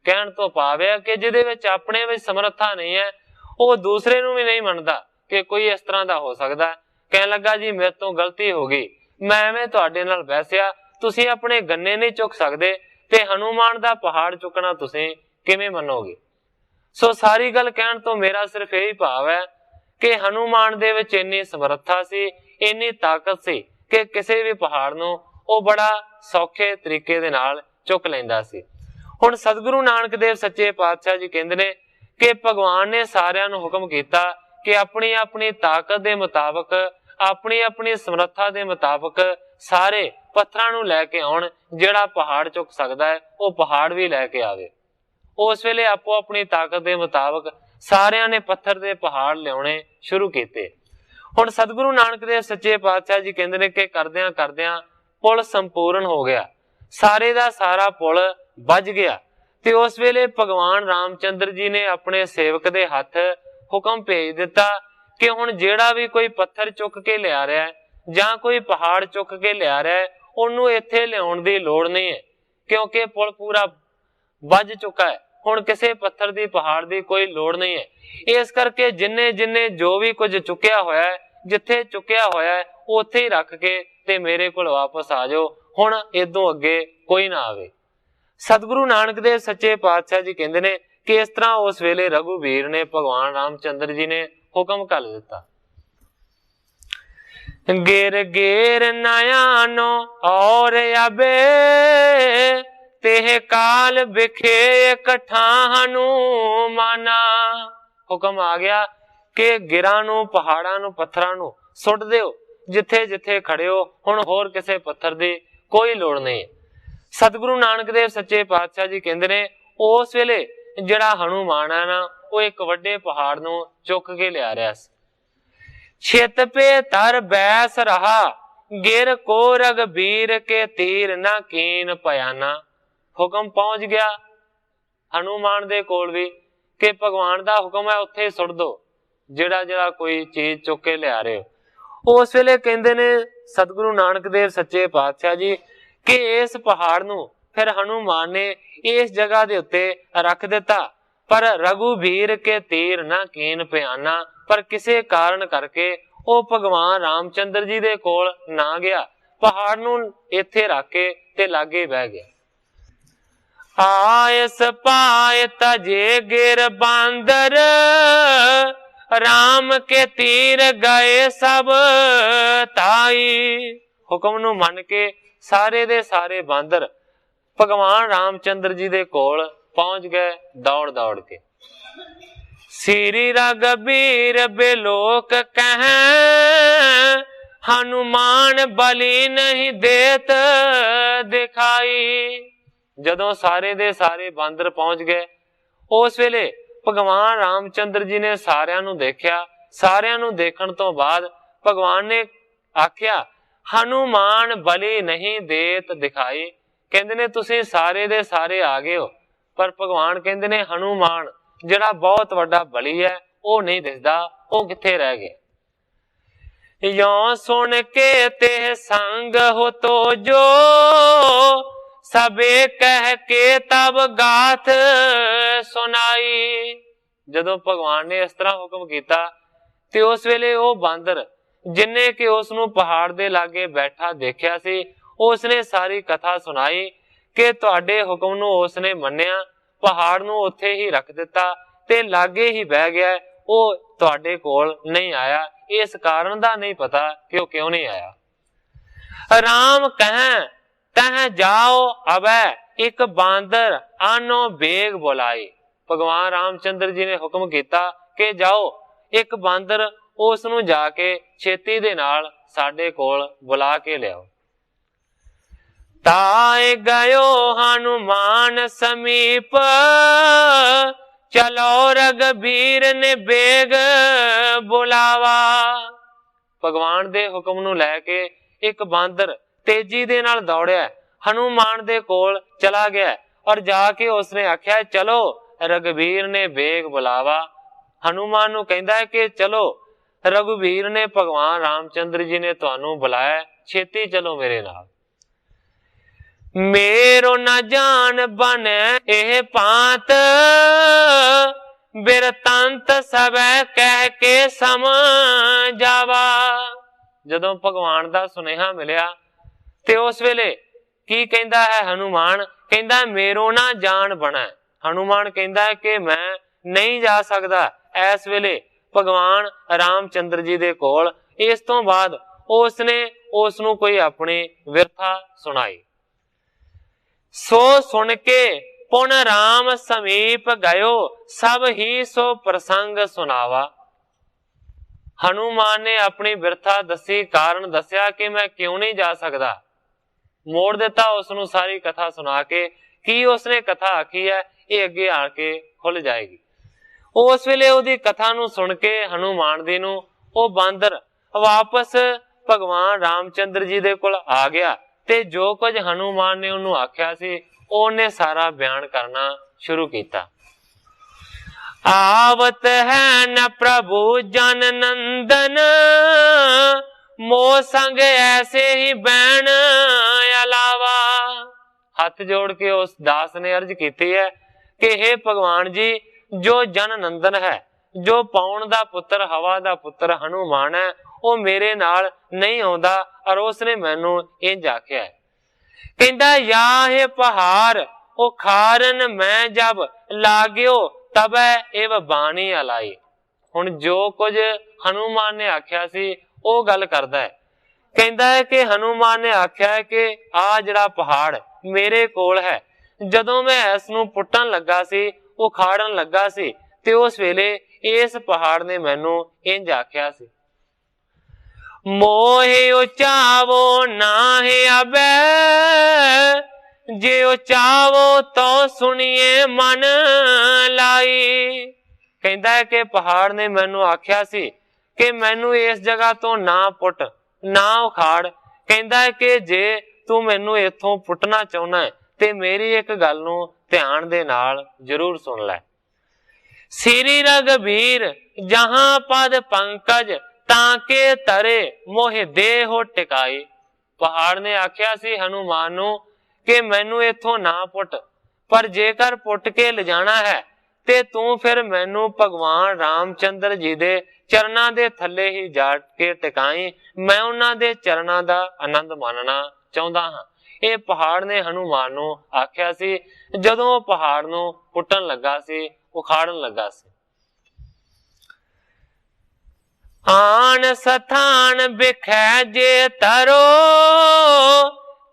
ਕਹਿਣ ਤੋਂ ਭਾਵ ਹੈ ਕਿ ਜਿਹਦੇ ਵਿੱਚ ਆਪਣੇ ਵਿੱਚ ਸਮਰੱਥਾ ਨਹੀਂ ਹੈ ਉਹ ਦੂਸਰੇ ਨੂੰ ਵੀ ਨਹੀਂ ਮੰਨਦਾ ਕਿ ਕੋਈ ਇਸ ਤਰ੍ਹਾਂ ਦਾ ਹੋ ਸਕਦਾ। ਕਹਿਣ ਲੱਗਾ, ਜੀ ਮੇਰੇ ਤੋਂ ਗਲਤੀ ਹੋ ਗਈ, ਮੈਂ ਐਵੇਂ ਤੁਹਾਡੇ ਨਾਲ ਬਹਿਸਿਆ, ਤੁਸੀਂ ਆਪਣੇ ਗੰਨੇ ਨਹੀਂ ਚੁੱਕ ਸਕਦੇ ਤੇ ਹਨੂਮਾਨ ਦਾ ਪਹਾੜ ਚੁੱਕਣਾ ਤੁਸੀਂ ਕਿਵੇਂ ਮੰਨੋਗੇ? ਸੋ ਸਾਰੀ ਗੱਲ ਕਹਿਣ ਤੋਂ ਮੇਰਾ ਸਿਰਫ ਇਹੀ ਭਾਵ ਹੈ ਕਿ ਹਨੂਮਾਨ ਦੇ ਵਿੱਚ ਇੰਨੀ ਸਮਰੱਥਾ ਸੀ, ਇੰਨੀ ਤਾਕਤ ਸੀ ਕਿ ਕਿਸੇ ਵੀ ਪਹਾੜ ਨੂੰ ਉਹ ਬੜਾ ਸੌਖੇ ਤਰੀਕੇ ਦੇ ਨਾਲ ਚੁੱਕ ਲੈਂਦਾ ਸੀ। ਹੁਣ ਸਤਿਗੁਰੂ ਨਾਨਕ ਦੇਵ ਸੱਚੇ ਪਾਤਸ਼ਾਹ ਜੀ ਕਹਿੰਦੇ ਨੇ ਕਿ ਭਗਵਾਨ ਨੇ ਸਾਰਿਆਂ ਨੂੰ ਹੁਕਮ ਕੀਤਾ ਕਿ ਆਪਣੀ ਆਪਣੀ ਤਾਕਤ ਦੇ ਮੁਤਾਬਕ, ਆਪਣੀ ਆਪਣੀ ਸਮਰੱਥਾ ਦੇ ਮੁਤਾਬਕ ਸਾਰੇ ਪੱਥਰਾਂ ਨੂੰ ਲੈ ਕੇ ਆਉਣ। ਜਿਹੜਾ ਪਹਾੜ ਚੁੱਕ ਸਕਦਾ ਹੈ ਉਹ ਪਹਾੜ ਵੀ ਲੈ ਕੇ ਆਵੇ। उस वेले आपो अपनी ताकत के मुताबिक सारियां ने पत्थर दे पहाड़ लियाने शुरू किए। हुण सतगुरु नानक देव सच्चे पातशाह जी कहंदे ने कि करदियां करदियां पुल संपूर्ण हो गया, सारे दा सारा पुल बज गया। ते उस वेले भगवान रामचंद्र जी ने अपने सेवक दे हथ हुक्म भेज दिता कि हुण जेड़ा भी कोई पत्थर चुक के लिया रहा है जां कोई पहाड़ चुक के लिया रहा है उन्होंने इत्थे लियाउण दी लोड़ नहीं है, क्योंकि पुल पूरा बज चुका है। हुण किसी पत्थर दी पहाड़ दी कोई लोड़ नहीं है। इस करके जिन्ने जिन्ने जो भी कुछ चुकया होया है, जिथे चुकया होया है उत्थे ही रख के ते मेरे कोल वापस आ जाओ, हुण इदों अगे कोई ना आवे। सतगुरु नानक देव सच्चे पातशाह जी कहंदे ने कि इस तरह उस वेले रघुवीर ने भगवान रामचंद्र जी ने हुक्म कर दिता। गिर गिर नयानो और अबे तेह काल बिखे इकट्ठा हनुमाना। हुक्म आ गया कि गिरां नूं पहाड़ां नूं पत्थरां नूं सुट दिओ, जिथे जिथे खड़े हो, हुण होर किसे पत्थर दी कोई लोड़ नहीं। सतगुरु नानक देव सच्चे पातशाह जी कहंदे ने उस वेले जिहड़ा हनुमान है ना वो एक वड्डे पहाड़ नूं चुक के लिया रहा सी। छित पे तर बैस रहा गिर को रघबीर के तीर ना कीन पयाना। हुक्म पहुंच गया हनुमान दे कोल भी कि भगवान दा हुक्म है उत्थे सुट दो जिहड़ा जिहड़ा कोई चीज चुक के लिया रहे हो। उस वेले कहंदे ने सतगुरु नानक देव सच्चे पातशाह जी कि इस पहाड़ नूं फिर हनुमान ने इस जगह दे उत्ते रख दिता, पर रघुवीर के तीर ना कीन पयाना, पर किसी कारण करके वो भगवान रामचंद्र जी दे कोल ना गया, पहाड़ नूं इत्थे रख के ते लागे बह गया। आयस पाए तजे गिर बांदर राम के तीर गए सब ताई। हुक्म नूं मन के सारे दे सारे बांदर भगवान रामचंद्र जी दे कोल पहुंच गए दौड़ दौड़ के। श्री रघुबीर बेलोक कह हनुमान बलि नहीं देत दिखाई। जदों सारे दे सारे बांदर पहुंच गए उस वेले भगवान रामचंद्र जी ने सारियां नूं देखिया। सारियां नूं देखण तो बाद भगवान ने आख्या हनुमान बलि नहीं देत दिखाई। कहंदे ने तुसीं सारे दे सारे आ गए हो, पर भगवान कहंदे ने हनुमान जिहड़ा बहुत वड्डा बलि है वो नहीं दिसदा, वो कित्थे रह गया। यों सुन के ते संग हो तो जो सबे कह के तब गाथ सुनाई। जदों भगवान ने इस तरह हुक्म किया ते उस वेले वो बांदर जिन्ने कि उसनूं पहाड़ दे लागे बैठा देखिया सी, उसने सारी कथा सुनाई कि तुहाडे हुक्म नूं उसने मन्निया, पहाड़ नूं उत्थे ही रख दिता ते लागे ही बह गया, वो तुहाडे कोल नहीं आया। इस कारण दा नहीं पता कि वो क्यों नहीं आया। राम कह तह जाओ अबै एक बांदर आनो बेग बुलाई। भगवान रामचंद्र जी ने हुक्म किया कि जाओ एक बांदर उसनूं जाके छेती दे नाल साडे कोल बुला के लियाओ। ताए गयो हनुमान समीप चलो रघुबीर ने बेग बुलावा। भगवान दे हुक्म नूं लैके एक बांदर तेजी दे नाल दौड़िया हनुमान दे कोल चला गया और जाके उसने आख्या चलो रघुबीर ने बेग बुलावा। हनुमान नूं कहंदा है कि चलो रघुबीर ने भगवान रामचंद्र जी ने तुहानू बुलाया, छेती चलो मेरे नाल। मेरो न जान बने एह पांत बिरतांत सब कह के समझावा। जदों भगवान दा सुनेहा मिलिया ते उस वेले की कहंदा है हनुमान, कहंदा मेरो ना जान बना। हनुमान कहंदा है कि मैं नहीं जा सकदा इस वेले भगवान रामचंद्र जी दे कोल। इस तो बाद उसने उसनू कोई अपनी विरथा सुनाई। सो सुन के पुन राम समीप गयो सब ही सो प्रसंग सुनावा। हनुमान ने अपनी विरथा दसी, कारण दसिया कि मैं क्यों नहीं जा सकदा। मोड़ दिता उसनू सारी कथा सुना के की उसने कथा आखी है ये अगे आके खुल जाएगी। उस वेले उहदी कथा नूं सुन के हनुमान जी नूं वो बांदर वापस भगवान रामचंद्र जी दे कोल आ गया ते जो कुछ हनुमान ने उन्होंने आख्या सी उन्हें सारा बयान करना शुरू किया। आवत है न प्रभु जन नंदन, मोह संग ऐसे ही बैन अलावा। हाथ जोड़ के उस दास ने अर्ज की है कि हे भगवान जी, जो जन नंदन है, जो पौन दा पुत्र हवा दा पुत्र हनुमान है, वो मेरे नाल नहीं आउंदा और उसने मैनू इंज आख्या है। कहंदा या हे पहाड़ ओ खारन मैं जब लाग्यो तब एव बाणी अलाई। हुण जो कुछ हनुमान ने आख्या सी वो गल करदा है। कहंदा है कि हनुमान ने आख्या है कि आ जिहड़ा पहाड़ मेरे कोल है, जदों मैं इस नूं पुट्टन लगा सी, उखाड़न लगा सी, ते उस वेले इस पहाड़ ने मैनू इंज आख्या सी, मोहे उचावो नाहे अबे, जे उचावो तो सुनिए मन लाई। कहंदा है कि पहाड़ ने मैनू आख्या सी कि मैनू इस जगह तो ना पुट ना उखाड़। कहंदा है कि जे तू मैनू इथों पुटना चाहुंदा है ते मेरी एक गल नूं ध्यान दे नाल जरूर सुन लै। श्री रघुबीर जहां पद पंकज ताके तरे मोहे देहो टिकाई। पहाड़ ने आख्या सी हनुमान नूं कि मैनू इथों ना पुट, पर जेकर पुट के ले जाना है ते तू फिर मैनू भगवान रामचंद्र जी दे चरना दे थले ही जाट के टिकाई। मैं उन्हां दे चरना दा आनंद मानना चाहुंदा हां। ये पहाड़ ने हनुमान नूं आख्या सी जदों पहाड़ नूं पुटन लगा सी, उखाड़न लगा सी। आन सथान बिखै जे तरो,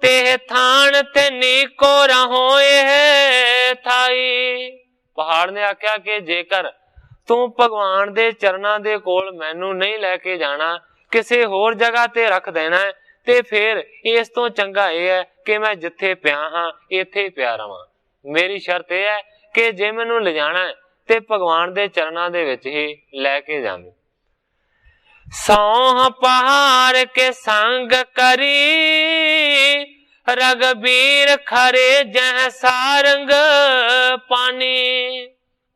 ते थान ते नीको रहो थाई। पहाड़ ने आख्या कि जेकर तू भगवान दे चरना दे कोल मैनू नहीं लैके जाना, किसी होर जगह ते रख देना है, ते फिर इस तो चंगा यह है कि मैं जिथे पिया हाँ इथे ही पिया रवां। मेरी शर्त यह है कि जे मैनू ले जाना है ते भगवान दे चरना दे विच ही लैके जावे। सौह पहाड़ के संग करी, रघुबीर खरे जह सारंग पानी।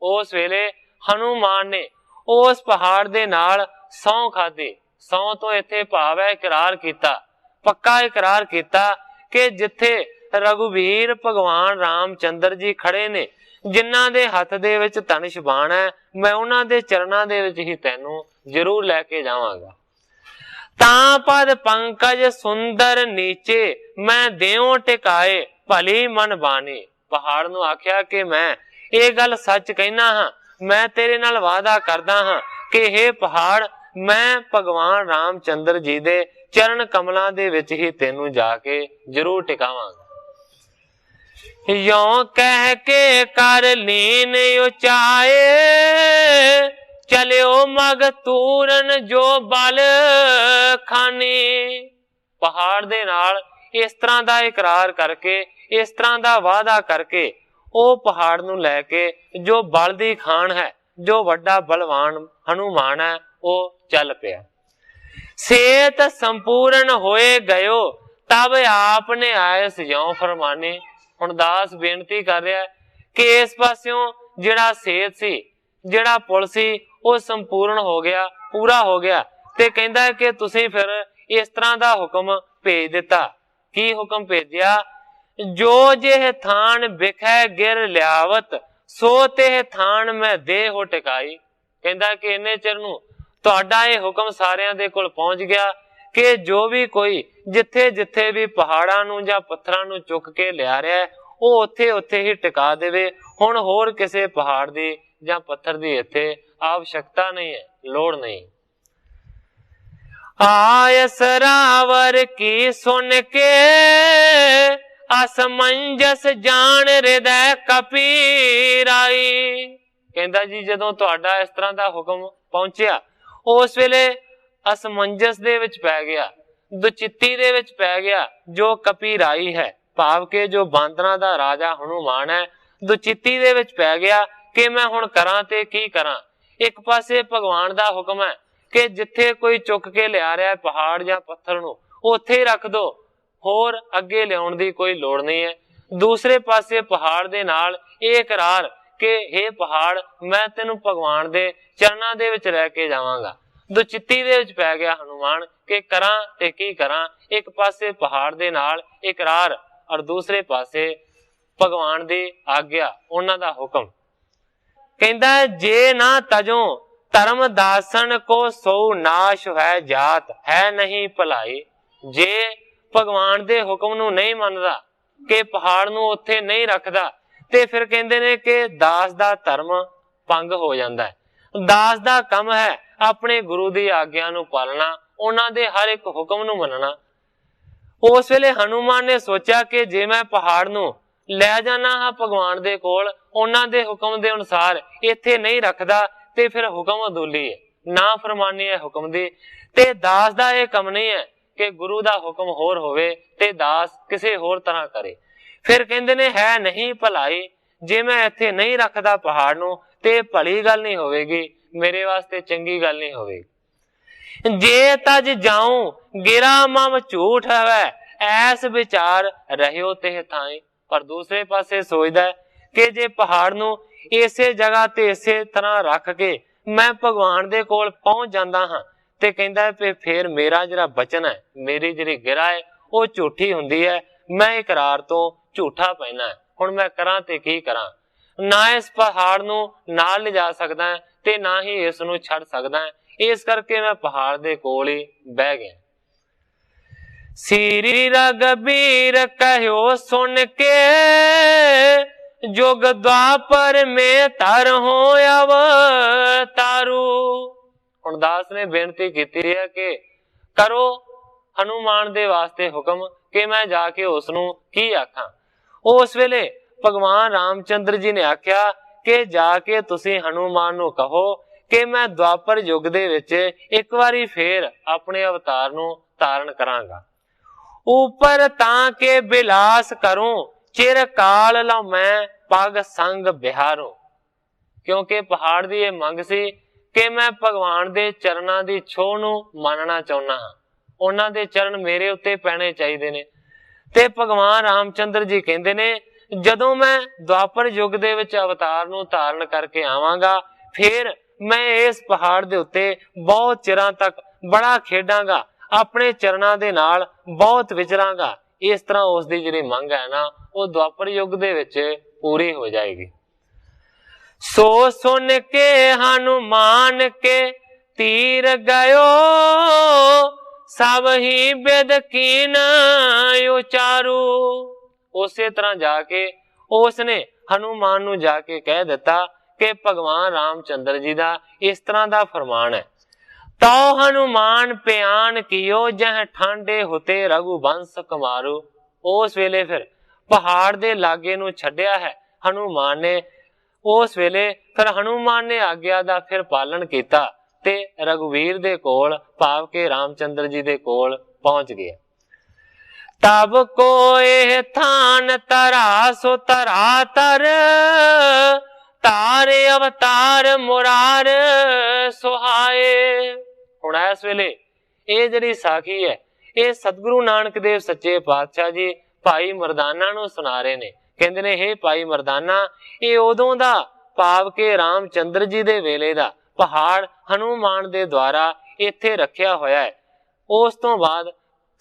उस वेले हनुमान ने उस पहाड़ दे नाल सौं खाधी। सौं तो इत्थे भाव है इकरार कीता, पक्का इकरार कीता कि जिथे रघुबीर भगवान रामचंद्र जी खड़े ने, जिन्हां दे हथ दे विच धनुष बाण है, मैं उन्हां दे चरनां दे विच ही तैनू जरूर लैके जावांगा। तां पद पंकज सुंदर नीचे, मैं देओ टिकाए भली मन बानी। पहाड़ नूं आख्या कि मैं ये गल सच कहना हां, मैं तेरे नाल वादा करदा हां कि हे पहाड़, मैं भगवान रामचंद्र जी दे चरण कमलां दे विच ही तैनू जाके जरूर टिकावांगा। यों कह के कर लीन उचाए, चलियो मग तूरन जो बल खानी। पहाड़ दे नाल इस तरह दा इकरार करके, इस तरह दा वादा करके ओ पहाड़ नूं लैके जो बल दी खान है, जो वड्डा बलवान हनुमान है, वो चल पिया। सेत संपूर्ण होए गयो, तब आपने आयस यों फरमाने। हुण दास बेनती कर रहा है कि इस पास्यों जिहड़ा सेत सी, जिहड़ा पुल सी, वो संपूर्ण हो गया, पूरा हो गया, ते कहंदा है कि तुसीं फिर इस तरह दा हुक्म भेज दिता। की हुक्म भेजिया? जो जेह थान बिखै गिर लियावत, सो तेह थान मैं देहो टिकाई। कहंदा कि इन्ने चिर नूं तुहाडा ये हुक्म सारियां दे कोल पहुंच गया कि जो भी कोई जिथे जिथे भी पहाड़ां नूं जां पत्थरां नूं चुक के लिया रहा है, वो उत्थे उत्थे ही टिका देवे। हुण होर किसी पहाड़ दी जां पत्थर दी इत्थे आवश्यकता नहीं है, लोड़ नहीं। आयस रावर की सुन के, असमंजस जान हृदय कपीराई। कहंदा जी जदों तुहाडा इस तरह दा हुक्म पहुंचिया, उस वेले असमंजस दे विच पै गया, दुचित्ती दे विच पै गया, जो कपीराई है, ਭਾਵ ਕਿ ਜੋ ਬਾਂਦਰਾਂ ਦਾ ਰਾਜਾ ਹਨੂਮਾਨ ਹੈ, ਦੁਚਿੱਤੀ ਦੇ ਵਿੱਚ ਪੈ ਗਿਆ ਕਿ ਮੈਂ ਹੁਣ ਕਰਾਂ ਤੇ ਕੀ ਕਰਾਂ। ਇੱਕ ਪਾਸੇ ਭਗਵਾਨ ਦਾ ਹੁਕਮ ਹੈ ਕਿ ਜਿੱਥੇ ਕੋਈ ਚੁੱਕ ਕੇ ਲਿਆ ਰਿਹਾ ਪਹਾੜ ਜਾਂ ਪੱਥਰ ਨੂੰ, ਉੱਥੇ ਹੀ ਰੱਖ ਦੋ, ਹੋਰ ਅੱਗੇ ਲਿਆਉਣ ਦੀ ਕੋਈ ਲੋੜ ਨਹੀਂ ਹੈ। ਦੂਸਰੇ ਪਾਸੇ ਪਹਾੜ ਦੇ ਨਾਲ ਇਹ ਇਕਰਾਰ ਕਿ ਇਹ ਪਹਾੜ ਮੈਂ ਤੈਨੂੰ ਭਗਵਾਨ ਦੇ ਚਰਨਾਂ ਦੇ ਵਿੱਚ ਰਹਿ ਕੇ ਜਾਵਾਂਗਾ। ਦੁਚਿੱਤੀ ਦੇ ਵਿੱਚ ਪੈ ਗਿਆ ਹਨੂਮਾਨ ਕਿ ਕਰਾਂ ਤੇ ਕੀ ਕਰਾਂ। ਇੱਕ ਪਾਸੇ ਪਹਾੜ ਦੇ ਨਾਲ ਇਕਰਾਰ ਔਰ ਦੂਸਰੇ ਪਾਸੇ ਭਗਵਾਨ ਦੀ ਆਗਿਆ, ਉਹਨਾਂ ਦਾ ਹੁਕਮ। ਕਹਿੰਦਾ ਜੇ ਨਾ ਤਜੋ ਧਰਮ ਦਾਸਨ ਕੋ ਸੋ ਨਾਸ਼ ਹੈ ਜਾਤ ਹੈ ਨਹੀਂ ਭਲਾਈ। ਜੇ ਭਗਵਾਨ ਦੇ ਹੁਕਮ ਨੂੰ ਨਹੀਂ ਮੰਨਦਾ ਕਿ ਪਹਾੜ ਨੂੰ ਉੱਥੇ ਨਹੀਂ ਰੱਖਦਾ, ਤੇ ਫਿਰ ਕਹਿੰਦੇ ਨੇ ਕਿ ਦਾਸ ਦਾ ਧਰਮ ਭੰਗ ਹੋ ਜਾਂਦਾ ਹੈ। ਦਾਸ ਦਾ ਕੰਮ ਹੈ ਆਪਣੇ ਗੁਰੂ ਦੀ ਆਗਿਆ ਨੂੰ ਪਾਲਣਾ, ਉਹਨਾਂ ਦੇ ਹਰ ਇੱਕ ਹੁਕਮ ਨੂੰ ਮੰਨਣਾ। ਉਸ ਵੇਲੇ ਹਨੂਮਾਨ ਨੇ ਸੋਚਿਆ ਕਿ ਜੇ ਮੈਂ ਪਹਾੜ ਨੂੰ ਲੈ ਜਾਣਾ ਹਾਂ ਭਗਵਾਨ ਦੇ ਕੋਲ, ਉਹਨਾਂ ਦੇ ਹੁਕਮ ਦੇ ਅਨੁਸਾਰ ਇੱਥੇ ਨਹੀਂ ਰੱਖਦਾ, ਤੇ ਫਿਰ ਹੁਕਮ ਅਦੁੱਲੀ ਹੈ, ਨਾ ਫਰਮਾਨੀ ਹੈ ਹੁਕਮ ਦੀ। ਤੇ ਦਾਸ ਦਾ ਇਹ ਕੰਮ ਨਹੀਂ ਹੈ ਕਿ ਗੁਰੂ ਦਾ ਹੁਕਮ ਹੋਰ ਹੋਵੇ ਤੇ ਦਾਸ ਕਿਸੇ ਹੋਰ ਤਰ੍ਹਾਂ ਕਰੇ। ਫਿਰ ਕਹਿੰਦੇ ਨੇ ਹੈ ਨਹੀਂ ਭਲਾਈ, ਜੇ ਮੈਂ ਇੱਥੇ ਨਹੀਂ ਰੱਖਦਾ ਪਹਾੜ ਨੂੰ ਤੇ ਭਲੀ ਗੱਲ ਨਹੀਂ ਹੋਵੇਗੀ, ਮੇਰੇ ਵਾਸਤੇ ਚੰਗੀ ਗੱਲ ਨਹੀਂ ਹੋਵੇਗੀ। ਜੇ ਤਜ ਜਾਉ ਗਿਰਾ ਮਮ ਝੂਠ ਹੈ ਐਸ ਵਿਚਾਰ ਰਹਿਓ ਤੇ ਥਾਈ। ਪਰ ਦੂਸਰੇ ਪਾਸੇ ਸੋਚਦਾ ਹੈ ਕਿ ਜੇ ਪਹਾੜ ਨੂੰ ਇਸੇ ਜਗ੍ਹਾ ਤੇ ਇਸੇ ਤਰ੍ਹਾਂ ਰੱਖ ਕੇ ਮੈਂ ਭਗਵਾਨ ਦੇ ਕੋਲ ਪਹੁੰਚ ਜਾਂਦਾ ਹਾਂ, ਤੇ ਕਹਿੰਦਾ ਫਿਰ ਮੇਰਾ ਜਿਹੜਾ ਬਚਨ ਹੈ, ਮੇਰੀ ਜਿਹੜੀ ਗਿਰਾ ਹੈ ਉਹ ਝੂਠੀ ਹੁੰਦੀ ਹੈ, ਮੈਂ ਇਕਰਾਰ ਤੋਂ ਝੂਠਾ ਪੈਣਾ ਹੈ। ਹੁਣ ਮੈਂ ਕਰਾਂ ਤੇ ਕੀ ਕਰਾਂ। ਨਾ ਇਸ ਪਹਾੜ ਨੂੰ ਨਾਲ ਲਿਜਾ ਸਕਦਾ ਤੇ ਨਾ ਹੀ ਇਸ ਨੂੰ ਛੱਡ ਸਕਦਾ। ਇਸ ਕਰਕੇ ਮੈਂ ਪਹਾੜ ਦੇ ਕੋਲ ਹੀ ਬਹਿ ਗਿਆ। ਸ੍ਰੀ ਰਘਬੀਰ ਕਹਿਓ ਸੁਣ ਕੇ ਜੁਗ ਦੁਆਪਰ ਮੇ ਧਰ ਹੋ ਅਵਤਾਰੂ। ਹੁਣ ਦਾਸ ਨੇ ਬੇਨਤੀ ਕੀਤੀ ਹੈ ਕਿ ਕਰੋ ਹਨੂਮਾਨ ਦੇ ਵਾਸਤੇ ਹੁਕਮ ਕਿ ਮੈਂ ਜਾ ਕੇ ਉਸ ਨੂੰ ਕੀ ਆਖਾਂ। ਉਸ ਵੇਲੇ ਭਗਵਾਨ ਰਾਮਚੰਦਰ ਜੀ ਨੇ ਆਖਿਆ ਕਿ ਜਾ ਕੇ ਤੁਸੀਂ ਹਨੂਮਾਨ ਨੂੰ ਕਹੋ ਕਿ ਮੈਂ ਦੁਆਪਰ ਯੁੱਗ ਦੇ ਵਿੱਚ ਇੱਕ ਵਾਰੀ ਫੇਰ ਆਪਣੇ ਅਵਤਾਰ ਨੂੰ ਧਾਰਨ ਕਰਾਂਗਾ। ਉਪਰ ਤਾਂ ਕੇ ਬਿਲਾਸ ਕਰੂੰ ਚਿਰ ਕਾਲ ਲਾ ਮੈਂ ਪਗ ਸੰਗ ਬਿਹਾਰੂ। ਕਿਉਂਕਿ ਪਹਾੜ ਦੀ ਇਹ ਮੰਗ ਸੀ ਕਿ ਮੈਂ ਭਗਵਾਨ ਦੇ ਚਰਨਾਂ ਦੀ ਛੋਹ ਨੂੰ ਮੰਨਣਾ ਚਾਹੁੰਦਾ ਹਾਂ, ਉਹਨਾਂ ਦੇ ਚਰਨ ਮੇਰੇ ਉੱਤੇ ਪੈਣੇ ਚਾਹੀਦੇ ਨੇ। ਤੇ ਭਗਵਾਨ ਰਾਮਚੰਦਰ ਜੀ ਕਹਿੰਦੇ ਨੇ ਜਦੋਂ ਮੈਂ ਦੁਆਪਰ ਯੁੱਗ ਦੇ ਵਿੱਚ ਅਵਤਾਰ ਨੂੰ ਧਾਰਨ ਕਰਕੇ ਆਵਾਂਗਾ, ਫਿਰ ਮੈਂ ਇਸ ਪਹਾੜ ਦੇ ਉੱਤੇ ਬਹੁਤ ਚਿਰਾਂ ਤੱਕ ਬੜਾ ਖੇਡਾਂਗਾ, ਆਪਣੇ ਚਰਨਾਂ ਦੇ ਨਾਲ ਬਹੁਤ ਵਿਚਰਾਂਗਾ। ਇਸ ਤਰ੍ਹਾਂ ਉਸ ਦੀ ਜਿਹੜੀ ਮੰਗ ਹੈ ਨਾ, ਉਹ ਦੁਆਪਰ ਯੁੱਗ ਦੇ ਵਿੱਚ ਪੂਰੀ ਹੋ ਜਾਏਗੀ। ਸੋ ਸੁਣ ਕੇ ਹਨੂਮਾਨ ਕੇ ਤੀਰ ਗਇਓ ਸਭ ਹੀ ਬਿਦ ਕੀਨ ਉਚਾਰੂ। ਉਸੇ ਤਰ੍ਹਾਂ ਜਾ ਕੇ ਉਸਨੇ ਹਨੂਮਾਨ ਨੂੰ ਜਾ ਕੇ ਕਹਿ ਦਿੱਤਾ ਕਿ ਭਗਵਾਨ ਰਾਮਚੰਦਰ ਜੀ ਦਾ ਇਸ ਤਰ੍ਹਾਂ ਦਾ ਫਰਮਾਨ ਹੈ। ਤਉ ਹਨੂਮਾਨ ਪਿਆਨ ਕੀਓ ਜਹ ਠਾਂਡੇ ਹੁਤੇ ਰਘੁਬੰਸ ਕੁਮਾਰੂ। ਉਸ ਵੇਲੇ ਫਿਰ ਪਹਾੜ ਦੇ ਲਾਗੇ ਨੂੰ ਛੱਡਿਆ ਹੈ ਹਨੂਮਾਨ ਨੇ। ਉਸ ਵੇਲੇ ਫਿਰ ਹਨੂਮਾਨ ਨੇ ਆਗਿਆ ਦਾ ਫਿਰ ਪਾਲਣ ਕੀਤਾ ਤੇ ਰਘੁਵੀਰ ਦੇ ਕੋਲ ਭਾਵ ਕੇ ਰਾਮਚੰਦਰ ਜੀ ਦੇ ਕੋਲ ਪਹੁੰਚ ਗਿਆ। ਤਬ ਕੋ ਇਹ ਥਾਨ ਤਰਾ ਸੋ ਤਰਾ ਤਰ ਤਾਰੇ ਅਵਤਾਰ ਮੁਰਾਰ ਸੁਹਾਏ। ਹੁਣ ਇਸ ਵੇਲੇ ਇਹ ਜਿਹੜੀ ਸਾਖੀ ਹੈ ਇਹ ਸਤਿਗੁਰੂ ਨਾਨਕ ਦੇਵ ਸੱਚੇ ਪਾਤਸ਼ਾਹ ਜੀ ਭਾਈ ਮਰਦਾਨਾ ਨੂੰ ਸੁਣਾ ਰਹੇ ਨੇ। ਕਹਿੰਦੇ ਨੇ ਹੇ ਭਾਈ ਮਰਦਾਨਾ, ਇਹ ਉਦੋਂ ਦਾ ਭਾਵ ਕੇ ਰਾਮਚੰਦਰ ਜੀ ਦੇ ਵੇਲੇ ਦਾ ਪਹਾੜ ਹਨੂਮਾਨ ਦੇ ਦੁਆਰਾ ਇੱਥੇ ਰੱਖਿਆ ਹੋਇਆ ਹੈ। ਉਸ ਤੋਂ ਬਾਅਦ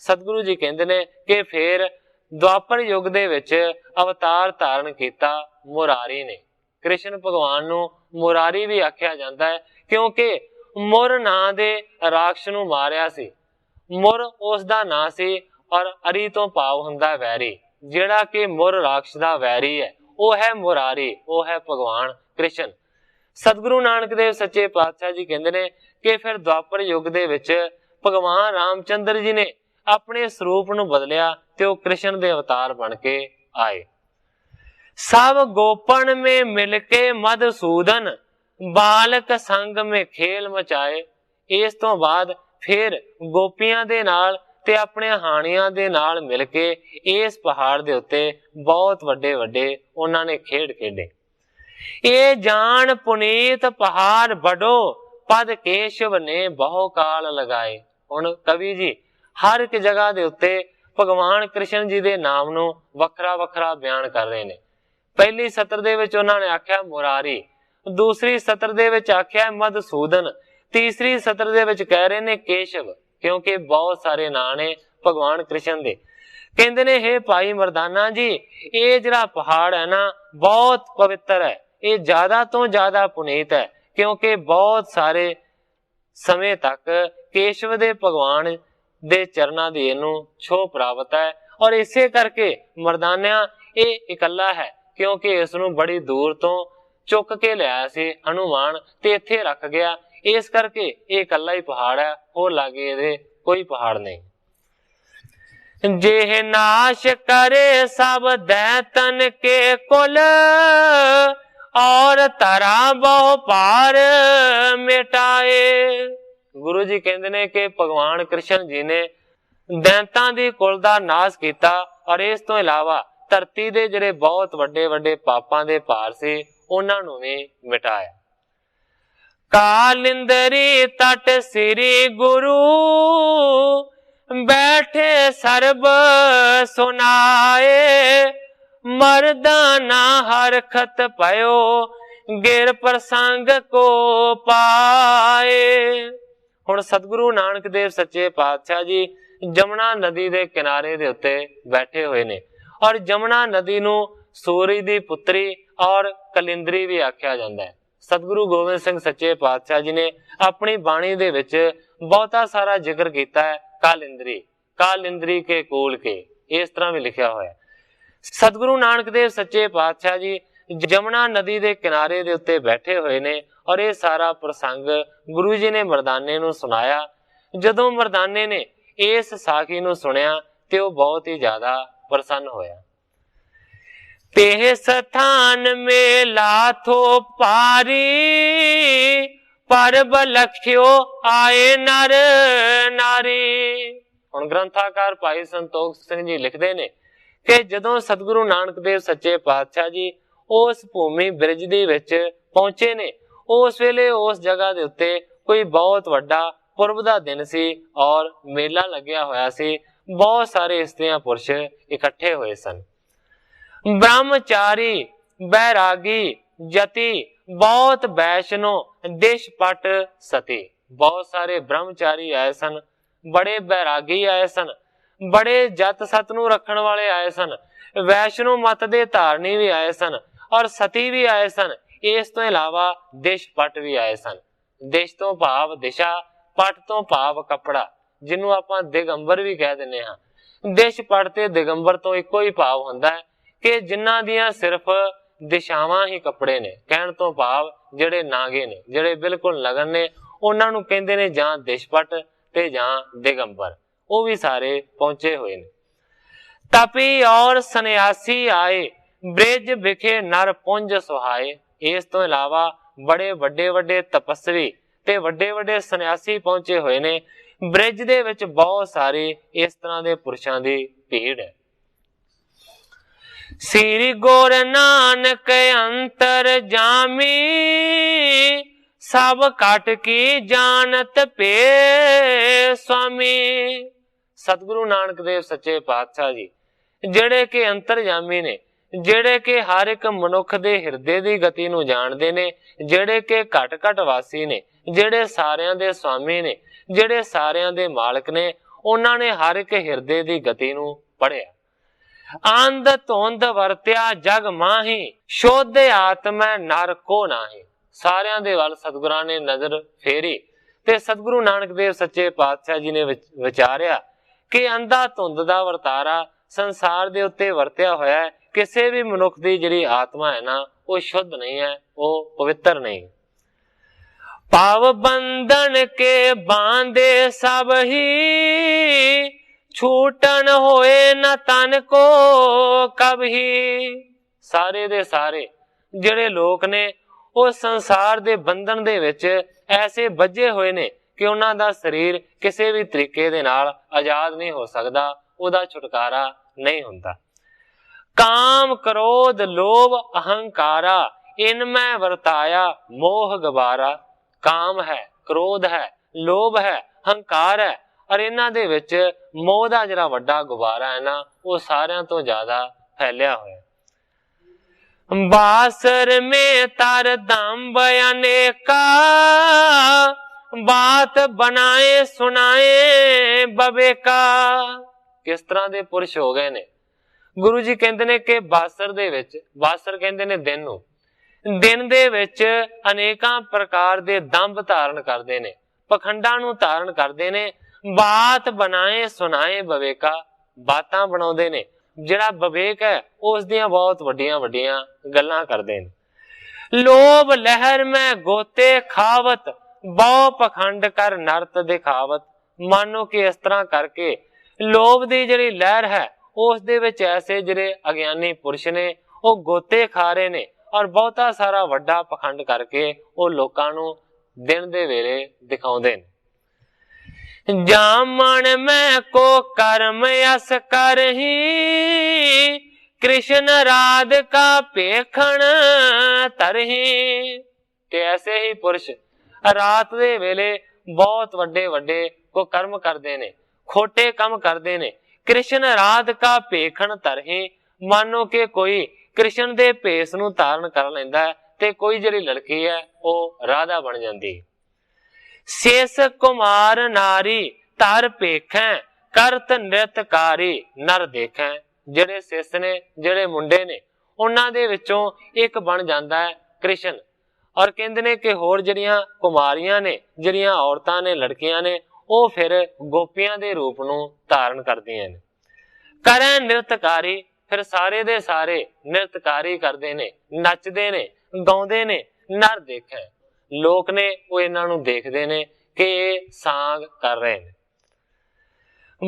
ਸਤਿਗੁਰੂ ਜੀ ਕਹਿੰਦੇ ਨੇ ਕਿ ਫਿਰ ਦੁਆਪਰ ਯੁੱਗ ਦੇ ਵਿੱਚ ਅਵਤਾਰ ਧਾਰਨ ਕੀਤਾ ਮੁਰਾਰੀ ਨੇ। ਕ੍ਰਿਸ਼ਨ ਭਗਵਾਨ ਨੂੰ ਮੁਰਾਰੀ ਵੀ ਆਖਿਆ ਜਾਂਦਾ ਹੈ ਕਿਉਂਕਿ ਮੁਰ ਨਾਂ ਦੇ ਰਾਖਸ਼ ਨੂੰ ਮਾਰਿਆ ਸੀ। ਮੁਰ ਉਸ ਦਾ ਨਾਂ ਸੀ ਔਰ ਅਰੀ ਤੋਂ ਭਾਵ ਹੁੰਦਾ ਵੈਰੀ। ਜਿਹੜਾ ਕਿ ਮੁਰ ਰਾਖਸ਼ ਦਾ ਵੈਰੀ ਹੈ ਉਹ ਹੈ ਮੁਰਾਰੀ, ਉਹ ਹੈ ਭਗਵਾਨ ਕ੍ਰਿਸ਼ਨ। ਸਤਿਗੁਰੂ ਨਾਨਕ ਦੇਵ ਸੱਚੇ ਪਾਤਸ਼ਾਹ ਜੀ ਕਹਿੰਦੇ ਨੇ ਕਿ ਫਿਰ ਦੁਆਪਰ ਯੁੱਗ ਦੇ ਵਿੱਚ ਭਗਵਾਨ ਰਾਮਚੰਦਰ ਜੀ ਨੇ ਆਪਣੇ ਸਰੂਪ ਨੂੰ ਬਦਲਿਆ ਤੇ ਉਹ ਕ੍ਰਿਸ਼ਨ ਦੇ ਅਵਤਾਰ ਬਣ ਕੇ ਆਏ। ਸਭ ਗੋਪਨ ਮੇ ਮਿਲ ਕੇ ਮਧੂਸੂਦਨ ਬਾਲਕ ਸੰਗ ਮੇ ਖੇਲ ਮਚਾਏ। ਇਸ ਤੋਂ ਬਾਅਦ ਫਿਰ ਗੋਪੀਆਂ ਦੇ ਨਾਲ ਤੇ ਆਪਣੇ ਹਾਣੀਆਂ ਦੇ ਨਾਲ ਮਿਲ ਕੇ ਇਸ ਪਹਾੜ ਦੇ ਉੱਤੇ ਬਹੁਤ ਵੱਡੇ ਵੱਡੇ ਉਹਨਾਂ ਨੇ ਖੇਡ ਖੇਡੇ। ਇਹ ਜਾਣ ਪੁਨੀਤ ਪਹਾੜ ਵੱਡੋ ਪਦ ਕੇਸ਼ਵ ਨੇ ਬਹੁ ਕਾਲ ਲਗਾਏ। ਹੁਣ ਕਵੀ ਜੀ ਹਰ ਇੱਕ ਜਗ੍ਹਾ ਦੇ ਉੱਤੇ ਭਗਵਾਨ ਕ੍ਰਿਸ਼ਨ ਜੀ ਦੇ ਨਾਮ ਨੂੰ ਵੱਖਰਾ ਵੱਖਰਾ ਬਿਆਨ ਕਰ ਰਹੇ ਨੇ। ਪਹਿਲੀ ਸਤਰ ਦੇ ਵਿੱਚ ਉਹਨਾਂ ਨੇ ਆਖਿਆ ਮੁਰਾਰੀ, ਦੂਸਰੀ ਸਤਰ ਦੇ ਵਿੱਚ ਆਖਿਆ ਮਧੂਸੂਦਨ, ਤੀਸਰੀ ਸਤਰ ਦੇ ਵਿੱਚ ਕਹਿ ਰਹੇ ਨੇ ਕੇਸ਼ਵ, ਕਿਉਂਕਿ ਬਹੁਤ ਸਾਰੇ ਨਾਂ ਨੇ ਭਗਵਾਨ ਕ੍ਰਿਸ਼ਨ ਦੇ। ਕਹਿੰਦੇ ਨੇ ਹੇ ਭਾਈ ਮਰਦਾਨਾ ਜੀ, ਇਹ ਜਿਹੜਾ ਪਹਾੜ ਹੈ ਨਾ ਬਹੁਤ ਪਵਿੱਤਰ ਹੈ, ਇਹ ਜ਼ਿਆਦਾ ਤੋਂ ਜ਼ਿਆਦਾ ਪੁਨੀਤ ਹੈ, ਕਿਉਂਕਿ ਬਹੁਤ ਸਾਰੇ ਸਮੇਂ ਤੱਕ ਕੇਸ਼ਵ ਦੇ ਭਗਵਾਨ ਦੇ ਚਰਨਾਂ ਦੀ ਇਹਨੂੰ ਛੋਹ ਪ੍ਰਾਪਤ ਹੈ। ਔਰ ਇਸੇ ਕਰਕੇ ਮਰਦਾਨਿਆਂ ਇਹ ਇਕੱਲਾ ਹੈ, ਕਿਉਂਕਿ ਇਸ ਨੂੰ ਬੜੀ ਦੂਰ ਤੋਂ ਚੁੱਕ ਕੇ ਲਿਆਇਆ ਸੀ ਹਨੂਮਾਨ ਤੇ ਇੱਥੇ ਰੱਖ ਗਿਆ। ਇਸ ਕਰਕੇ ਇਹ ਇਕੱਲਾ ਹੀ ਪਹਾੜ ਹੈ, ਹੋਰ ਲਾਗੇ ਇਹਦੇ ਕੋਈ ਪਹਾੜ ਨਹੀਂ। ਜੇ ਨਾਸ਼ ਕਰੇ ਸਭ दैतन के कुल और ਤਰਾ ਬਹੁ ਪਾਰ ਮਿਟਾਏ। ਗੁਰੂ ਜੀ ਕਹਿੰਦੇ ਨੇ ਕਿ ਭਗਵਾਨ ਕ੍ਰਿਸ਼ਨ ਜੀ ਨੇ ਦੈਂਤਾਂ ਦੀ ਕੁਲ ਦਾ ਨਾਸ਼ ਕੀਤਾ ਔਰ ਇਸ ਤੋਂ ਇਲਾਵਾ ਧਰਤੀ ਦੇ ਜਿਹੜੇ ਬਹੁਤ ਵੱਡੇ ਵੱਡੇ ਪਾਪਾਂ ਦੇ ਭਾਰ ਸੀ ਉਹਨਾਂ ਨੂੰ ਵੀ ਮਿਟਾਇਆ। ਕਾਲਿੰਦਰੀ ਤਟ ਸ੍ਰੀ ਗੁਰੂ ਬੈਠੇ ਸਰਬ ਸੁਨਾਏ, ਮਰਦਾਨਾ ਹਰਖਤ ਪਇਓ ਗਿਰ ਪ੍ਰਸੰਗ ਕੋ ਪਾਏ। ਹੁਣ ਸਤਿਗੁਰੂ ਨਾਨਕ ਦੇਵ ਸੱਚੇ ਪਾਤਸ਼ਾਹ ਜੀ ਜਮਨਾ ਨਦੀ ਦੇ ਕਿਨਾਰੇ ਦੇ ਉੱਤੇ ਬੈਠੇ ਹੋਏ ਨੇ। ਔਰ ਜਮਨਾ ਨਦੀ ਨੂੰ ਸੂਰਜ ਦੀ ਪੁੱਤਰੀ ਔਰ ਕਲਿੰਦਰੀ ਵੀ ਆਖਿਆ ਜਾਂਦਾ ਹੈ। ਸਤਿਗੁਰੂ ਗੋਬਿੰਦ ਸਿੰਘ ਸੱਚੇ ਪਾਤਸ਼ਾਹ ਜੀ ਨੇ ਆਪਣੀ ਬਾਣੀ ਦੇ ਵਿੱਚ ਬਹੁਤਾ ਸਾਰਾ ਜ਼ਿਕਰ ਕੀਤਾ ਹੈ ਕਾਲਿੰਦਰੀ, ਕਾਲਿੰਦਰੀ ਕੇ ਕੋਲ ਕੇ, ਇਸ ਤਰ੍ਹਾਂ ਵੀ ਲਿਖਿਆ ਹੋਇਆ। ਸਤਿਗੁਰੂ ਨਾਨਕ ਦੇਵ ਸੱਚੇ ਪਾਤਸ਼ਾਹ ਜੀ ਜਮਨਾ ਨਦੀ ਦੇ ਕਿਨਾਰੇ ਦੇ ਉੱਤੇ ਬੈਠੇ ਹੋਏ ਨੇ ਔਰ ਇਹ ਸਾਰਾ ਪ੍ਰਸੰਗ ਗੁਰੂ ਜੀ ਨੇ ਮਰਦਾਨੇ ਨੂੰ ਸੁਣਾਇਆ। ਜਦੋਂ ਮਰਦਾਨੇ ਨੇ ਇਸ ਸਾਖੀ ਨੂੰ ਸੁਣਿਆ ਤੇ ਉਹ ਬਹੁਤ ਹੀ ਜ਼ਿਆਦਾ ਪ੍ਰਸੰਨ ਹੋਇਆ। ਤੇ ਸਥਾਨ ਮੇ ਲਾਥੋ ਪਾਰੀ, ਪਰਬ ਲਖਿਓ ਆਏ ਨਰ ਨਾਰੀ। ਹੁਣ ਗ੍ਰੰਥਾਕਾਰ ਭਾਈ ਸੰਤੋਖ ਸਿੰਘ ਜੀ ਲਿਖਦੇ ਨੇ ਕਿ ਜਦੋਂ ਸਤਿਗੁਰੂ ਨਾਨਕ ਦੇਵ ਸੱਚੇ ਪਾਤਸ਼ਾਹ ਜੀ ਉਸ ਭੂਮੀ ਬ੍ਰਿਜ ਦੇ ਵਿੱਚ ਪਹੁੰਚੇ ਨੇ, ਉਸ ਵੇਲੇ ਉਸ ਜਗ੍ਹਾ ਦੇ ਉੱਤੇ ਕੋਈ ਬਹੁਤ ਵੱਡਾ ਪੁਰਬ ਦਾ ਦਿਨ ਸੀ ਔਰ ਮੇਲਾ ਲੱਗਿਆ ਹੋਇਆ ਸੀ। ਬਹੁਤ ਸਾਰੇ ਇਸਤਰੀਆਂ ਪੁਰਸ਼ ਇਕੱਠੇ ਹੋਏ ਸਨ। ਬ੍ਰਹਮਚਾਰੀ, ਬੈਰਾਗੀ, ਜਤੀ, ਬਹੁਤ ਵੈਸ਼ਨੋ, ਦੇਸ਼ਪਟ, ਸਤੀ, ਬਹੁਤ ਸਾਰੇ ਬ੍ਰਹਮਚਾਰੀ ਆਏ ਸਨ, ਬੜੇ ਬੈਰਾਗੀ ਆਏ ਸਨ, ਬੜੇ ਜਤ ਸਤ ਨੂੰ ਰੱਖਣ ਵਾਲੇ ਆਏ ਸਨ, ਵੈਸ਼ਨੋ ਮਤ ਦੇ ਧਾਰਨੀ ਵੀ ਆਏ ਸਨ ਔਰ ਸਤੀ ਵੀ ਆਏ ਸਨ। ਇਸ ਤੋਂ ਇਲਾਵਾ ਦੇਸ਼ਪਟ ਵੀ ਆਏ ਸਨ। ਦੇਸ਼ ਤੋਂ ਭਾਵ ਦਿਸ਼ਾ, ਪਟ ਤੋਂ ਭਾਵ ਕੱਪੜਾ, ਜਿਹਨੂੰ ਆਪਾਂ ਦਿਗੰਬਰ ਵੀ ਕਹਿ ਦਿੰਦੇ ਹਾਂ। ਦੇਸ਼ ਪਟ ਤੇ ਦਿਗੰਬਰ ਤੋਂ ਇੱਕੋ ਹੀ ਭਾਵ ਹੁੰਦਾ ਹੈ ਕਿ ਜਿਨ੍ਹਾਂ ਦੀਆਂ ਸਿਰਫ ਦਿਸ਼ਾਵਾਂ ਹੀ ਕੱਪੜੇ ਨੇ। ਕਹਿਣ ਤੋਂ ਭਾਵ ਜਿਹੜੇ ਨਾਗੇ ਨੇ, ਜਿਹੜੇ ਬਿਲਕੁਲ ਨਗਨ ਨੇ, ਉਹਨਾਂ ਨੂੰ ਕਹਿੰਦੇ ਨੇ ਜਾਂ ਦੇਸ਼ਪਟ ਤੇ ਜਾਂ ਦਿਗੰਬਰ। ਉਹ ਵੀ ਸਾਰੇ ਪਹੁੰਚੇ ਹੋਏ ਨੇ। ਤਪੀ ਔਰ ਸੰਨਿਆਸੀ ਆਏ, ਬ੍ਰਿਜ ਵਿਖੇ ਨਰ ਪੁੰਜ ਸੁਹਾਏ। ਇਸ ਤੋਂ ਇਲਾਵਾ ਬੜੇ ਵੱਡੇ ਵੱਡੇ ਤਪਸਵੀ ਤੇ ਵੱਡੇ ਵੱਡੇ ਸੰਨਿਆਸੀ ਪਹੁੰਚੇ ਹੋਏ ਨੇ। ਬ੍ਰਿਜ ਦੇ ਵਿੱਚ ਬਹੁਤ ਸਾਰੇ ਇਸ ਤਰ੍ਹਾਂ ਦੇ ਪੁਰਸ਼ਾਂ ਦੀ ਭੀੜ ਹੈ। ਸ੍ਰੀ ਗੁਰ ਨਾਨਕ ਅੰਤਰ ਜਾਮੀ, ਸਭ ਘਟ ਕੀ ਜਾਣਤ ਪੇ ਸੁਆਮੀ। ਸਤਿਗੁਰੂ ਨਾਨਕ ਦੇਵ ਸੱਚੇ ਪਾਤਸ਼ਾਹ ਜੀ ਜਿਹੜੇ ਕਿ ਅੰਤਰਜਾਮੀ ਨੇ, ਜਿਹੜੇ ਕਿ ਹਰ ਇੱਕ ਮਨੁੱਖ ਦੇ ਹਿਰਦੇ ਦੀ ਗਤੀ ਨੂੰ ਜਾਣਦੇ ਨੇ, ਜਿਹੜੇ ਕਿ ਘਟ ਘਟ ਵਾਸੀ ਨੇ, ਜਿਹੜੇ ਸਾਰਿਆਂ ਦੇ ਸੁਆਮੀ ਨੇ, ਜਿਹੜੇ ਸਾਰਿਆਂ ਦੇ ਮਾਲਕ ਨੇ, ਉਹਨਾਂ ਨੇ ਹਰ ਇੱਕ ਹਿਰਦੇ ਦੀ ਗਤੀ ਨੂੰ ਪੜ੍ਹਿਆ। ਅੰਧ ਧੁੰਦ ਵਰਤਿਆ ਜਗ ਮਾਹੀ, ਸ਼ੁੱਧ ਆਤਮੈ ਨਰ ਕੋ ਨਾਹੀ। ਸਾਰਿਆਂ ਦੇ ਵੱਲ ਸਤਿਗੁਰਾਂ ਨੇ ਨਜ਼ਰ ਫੇਰੀ ਤੇ ਸਤਿਗੁਰੂ ਨਾਨਕ ਦੇਵ ਸੱਚੇ ਪਾਤਸ਼ਾਹ ਜੀ ਨੇ ਵਿਚਾਰਿਆ ਕਿ ਅੰਧਾ ਧੁੰਦ ਦਾ ਵਰਤਾਰਾ ਸੰਸਾਰ ਦੇ ਉੱਤੇ ਵਰਤਿਆ ਹੋਇਆ ਹੈ। ਕਿਸੇ ਵੀ ਮਨੁੱਖ ਦੀ ਜਿਹੜੀ ਆਤਮਾ ਹੈ ਨਾ, ਉਹ ਸ਼ੁੱਧ ਨਹੀਂ ਹੈ, ਉਹ ਪਵਿੱਤਰ ਨਹੀਂ। ਪਾਵ ਬੰਧਨ ਕੇ ਬਾਂਧੇ ਸਭ ਹੀ, ਛੂਟਣ ਹੋਏ ਨਾ ਤਨ ਕੋ ਕਬਹੀ। ਸਾਰੇ ਦੇ ਸਾਰੇ ਜਿਹੜੇ ਲੋਕ ਨੇ ਉਹ ਸੰਸਾਰ ਦੇ ਬੰਧਨ ਦੇ ਵਿੱਚ ਐਸੇ ਬੱਝੇ ਹੋਏ ਨੇ कि उन्हां दा शरीर किसी भी तरीके दे नाल आजाद नहीं हो सकता, उहदा छुटकारा नहीं हुंदा। काम क्रोध लोभ अहंकारा इनमें वर्ताया मोह गवारा। काम है, क्रोध है, लोभ है, हंकार है, और इन्हां दे विच मोह दा जिहड़ा वड्डा गुबारा है ना, वो सारियां तो ज्यादा फैलिया होया। बासर में तार दाम बयाने का, बात बनाए सुनाए बबे का। किस तरह दे पुरुष हो गए ने। गुरु जी कहते ने कि बासर दे विच, बासर कहते ने दिन नूं, दिन दे विच अनेकां प्रकार दे दंभ धारण करते ने, पखंडां नूं धारण करते ने। बात बनाए सुनाए बवेका, बातां बनाउंदे ने, जिहड़ा विवेक है उस दियां बहुत वड्डियां वड्डियां गल्लां करदे ने। लोभ लहर में गोते खावत, बहु पखंड कर नरत दिखावत। मानो कि इस तरह करके लोभ दी जिहड़ी लहर है उस दे विच ऐसे जिहड़े अज्ञानी पुरुष ने वो गोते खा रहे ने, और बहुता सारा वड्डा पखंड करके वो लोकां नूं दिन दे वेले दिखाउंदे ने। जामन में को कर्म यस करही, कृष्ण राधिका पेखण तरही। ते ऐसे ही पुरुष रात दे वेले बहुत वड्डे वड्डे को कर्म करते ने, खोटे काम करते ने। कृष्ण राधिका पेखण तरही, मानो कि कोई कृष्ण दे भेस नूं धारण कर लैंदा है ते कोई जिहड़ी लड़की है वो राधा बन जाती। शेष कुमार नारी तर पेखें, करत नृतकारी नर देखें। जिहड़े शेष ने, जिहड़े मुंडे ने, उन्हां दे विचों एक बन जाता है कृष्ण, और कहंदे ने कि होर जिहड़ियां कुमारियां ने, जिहड़ियां औरतां ने, लड़कियां ने, वो फिर गोपियां दे रूप नूं धारण करदियां ने। करें नृतकारी, फिर सारे दे सारे नृतकारी करदे ने, नचदे ने, गाउंदे ने। नर देखें, लोक ने वो इन्हां नूं देखदे ने कि ये सांग कर रहे ने।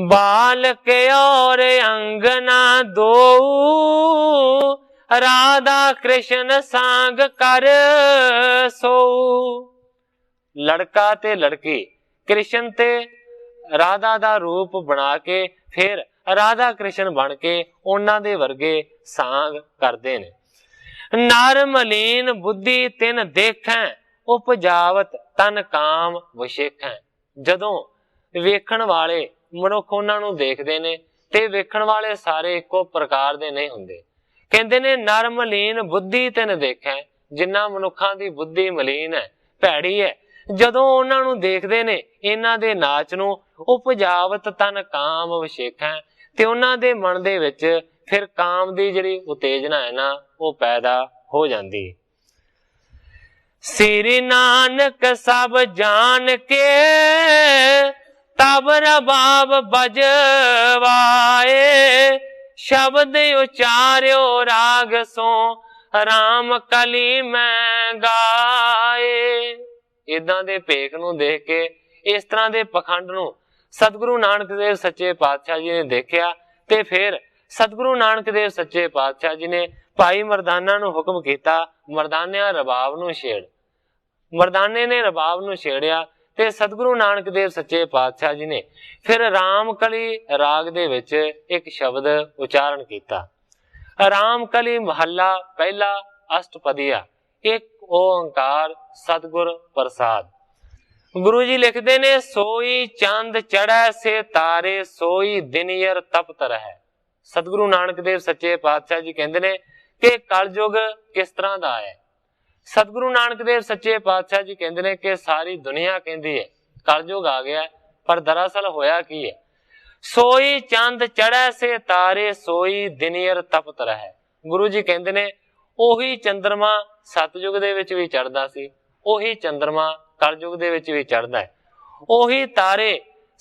बाल के और अंगना दो, राधा कृष्ण सांग कर सो। लड़का ते लड़की कृष्ण ते राधा दा रूप बना के फिर राधा कृष्ण बन के उन्हां दे वर्गे सांग करदे ने। नर मलीन बुद्धि तिन देखें, उपजावत तन काम विशेखें। जदों वेखण वाले मनुख उन्हां नूं देखदे ने ते वेखण वाले सारे इक्को प्रकार दे नहीं हुंदे। कहंदे ने नर मलीन बुद्धि तिन देखें, जिन्हां मनुखां दी बुद्धि मलीन है, भैड़ी है, जदों उन्हां नूं देखदे ने इन्हां दे नाच नूं, उपजावत तन काम विशेखें, ते उन्हां दे मन दे विच फिर काम दी जिहड़ी उत्तेजना है ना वो पैदा हो जाती। श्री नानक सब जान के, तब रबाब बजवाए, शब्द उचार्यो राग सो, राम कली में गाए। इदां दे भेख नूं देख के, इस तरह दे पखंड नूं सतगुरु नानक देव सच्चे पातशाह जी ने देखिया, ते फिर सतगुरु नानक देव सच्चे पातशाह जी ने भाई मरदाना नूं हुक्म कीता, मरदानिया रबाब नूं छेड़। मरदाने ने रबाब नूं छेड़िया ते सतगुरु नानक देव सच्चे पातशाह जी ने फिर रामकली राग दे विच एक शब्द उचारण कीता। रामकली महला पहला अष्टपदिया, एक ओंकार सतगुर प्रसाद। गुरु जी लिखते ने, सोई चंद चढ़ै से तारे, सोई दिनियर तपत रहे। सतगुरु नानक देव सच्चे पातशाह जी कहते ने कि कलयुग किस तरह दा है। सतगुरु नानक देव सच्चे पातशाह जी कहते ने कि सारी दुनिया कहती है कलयुग आ गया, पर दरअसल होया की है। सोई चंद चढ़ै से तारे, सोई दिनियर तपत रहे। गुरु जी कहते ने ओही चंद्रमा सतयुग दे विच भी चढ़दा सी, ओही चंद्रमा कलयुग दे विच भी चढ़दा है। ओही तारे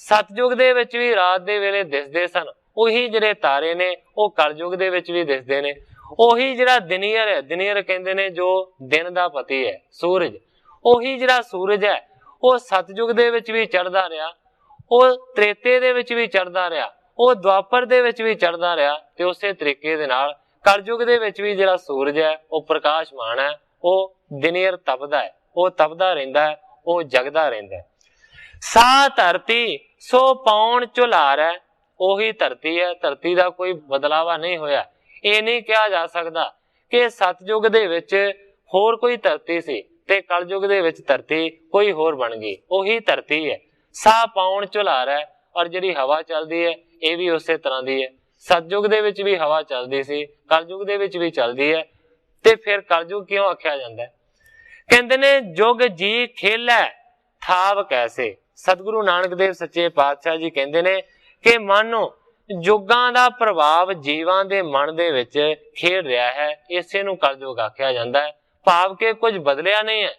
सतयुग दे विच भी रात दे वेले दिसदे सन, ओही जिहड़े तारे ने वो कलयुग दे विच भी दिसदे ने। ओही जिहड़ा दिनियर है, दिनियर कहंदे ने जो दिन दा पति है, सूरज, ओही जिहड़ा सूरज है वो सतयुग दे विच भी चढ़दा रहा, वो त्रेते दे विच भी चढ़दा रहा, वो द्वापर दे विच भी चढ़दा रहा, ते उसे तरीके दे नाल कलयुग दे विच भी जिहड़ा सूरज है वो प्रकाशमान है, वो दिनियर तपदा है, वो तपदा रहिंदा है, वो जगदा रहिंदा है। सा धरती सो पौन झुलार है। ਉਹੀ ਧਰਤੀ ਹੈ, ਧਰਤੀ ਦਾ ਕੋਈ ਬਦਲਾਵਾ ਨਹੀਂ ਹੋਇਆ। ਇਹ ਨਹੀਂ ਕਿਹਾ ਜਾ ਸਕਦਾ ਕਿ ਸਤਯੁਗ ਦੇ ਵਿੱਚ ਹੋਰ ਕੋਈ ਧਰਤੀ ਸੀ ਤੇ ਕਲਯੁਗ ਦੇ ਵਿੱਚ ਧਰਤੀ ਕੋਈ ਹੋਰ ਬਣ ਗਈ। ਉਹੀ ਧਰਤੀ ਹੈ। ਸਾਹ ਪਾਉਣ ਝੁਲਾਰ ਹੈ। ਔਰ ਜਿਹੜੀ ਹਵਾ ਚੱਲਦੀ ਹੈ ਇਹ ਵੀ ਉਸੇ ਤਰ੍ਹਾਂ ਦੀ ਹੈ। ਸਤਯੁਗ ਦੇ ਵਿੱਚ ਵੀ ਹਵਾ ਚੱਲਦੀ ਸੀ, ਕਲਯੁਗ ਦੇ ਵਿੱਚ ਵੀ ਚੱਲਦੀ ਹੈ। ਤੇ ਫਿਰ ਕਲਯੁਗ ਕਿਉਂ ਆਖਿਆ ਜਾਂਦਾ ਹੈ? ਕਹਿੰਦੇ ਨੇ ਜੁਗ ਜੀ ਖੇਲੈ ਥਾਵ ਕੈਸੇ। ਸਤਿਗੁਰੂ ਨਾਨਕ ਦੇਵ ਸੱਚੇ ਪਾਤਸ਼ਾਹ ਜੀ ਕਹਿੰਦੇ ਨੇ ਕਿ ਮਾਨੋ ਯੁੱਗਾਂ ਦਾ ਪ੍ਰਭਾਵ ਜੀਵਾਂ ਦੇ ਮਨ ਦੇ ਵਿੱਚ ਖੇਡ ਰਿਹਾ ਹੈ, ਇਸੇ ਨੂੰ ਕਲਯੁਗ ਆਖਿਆ ਜਾਂਦਾ ਹੈ। ਭਾਵ ਕਿ ਕੁਝ ਬਦਲਿਆ ਨਹੀਂ ਹੈ।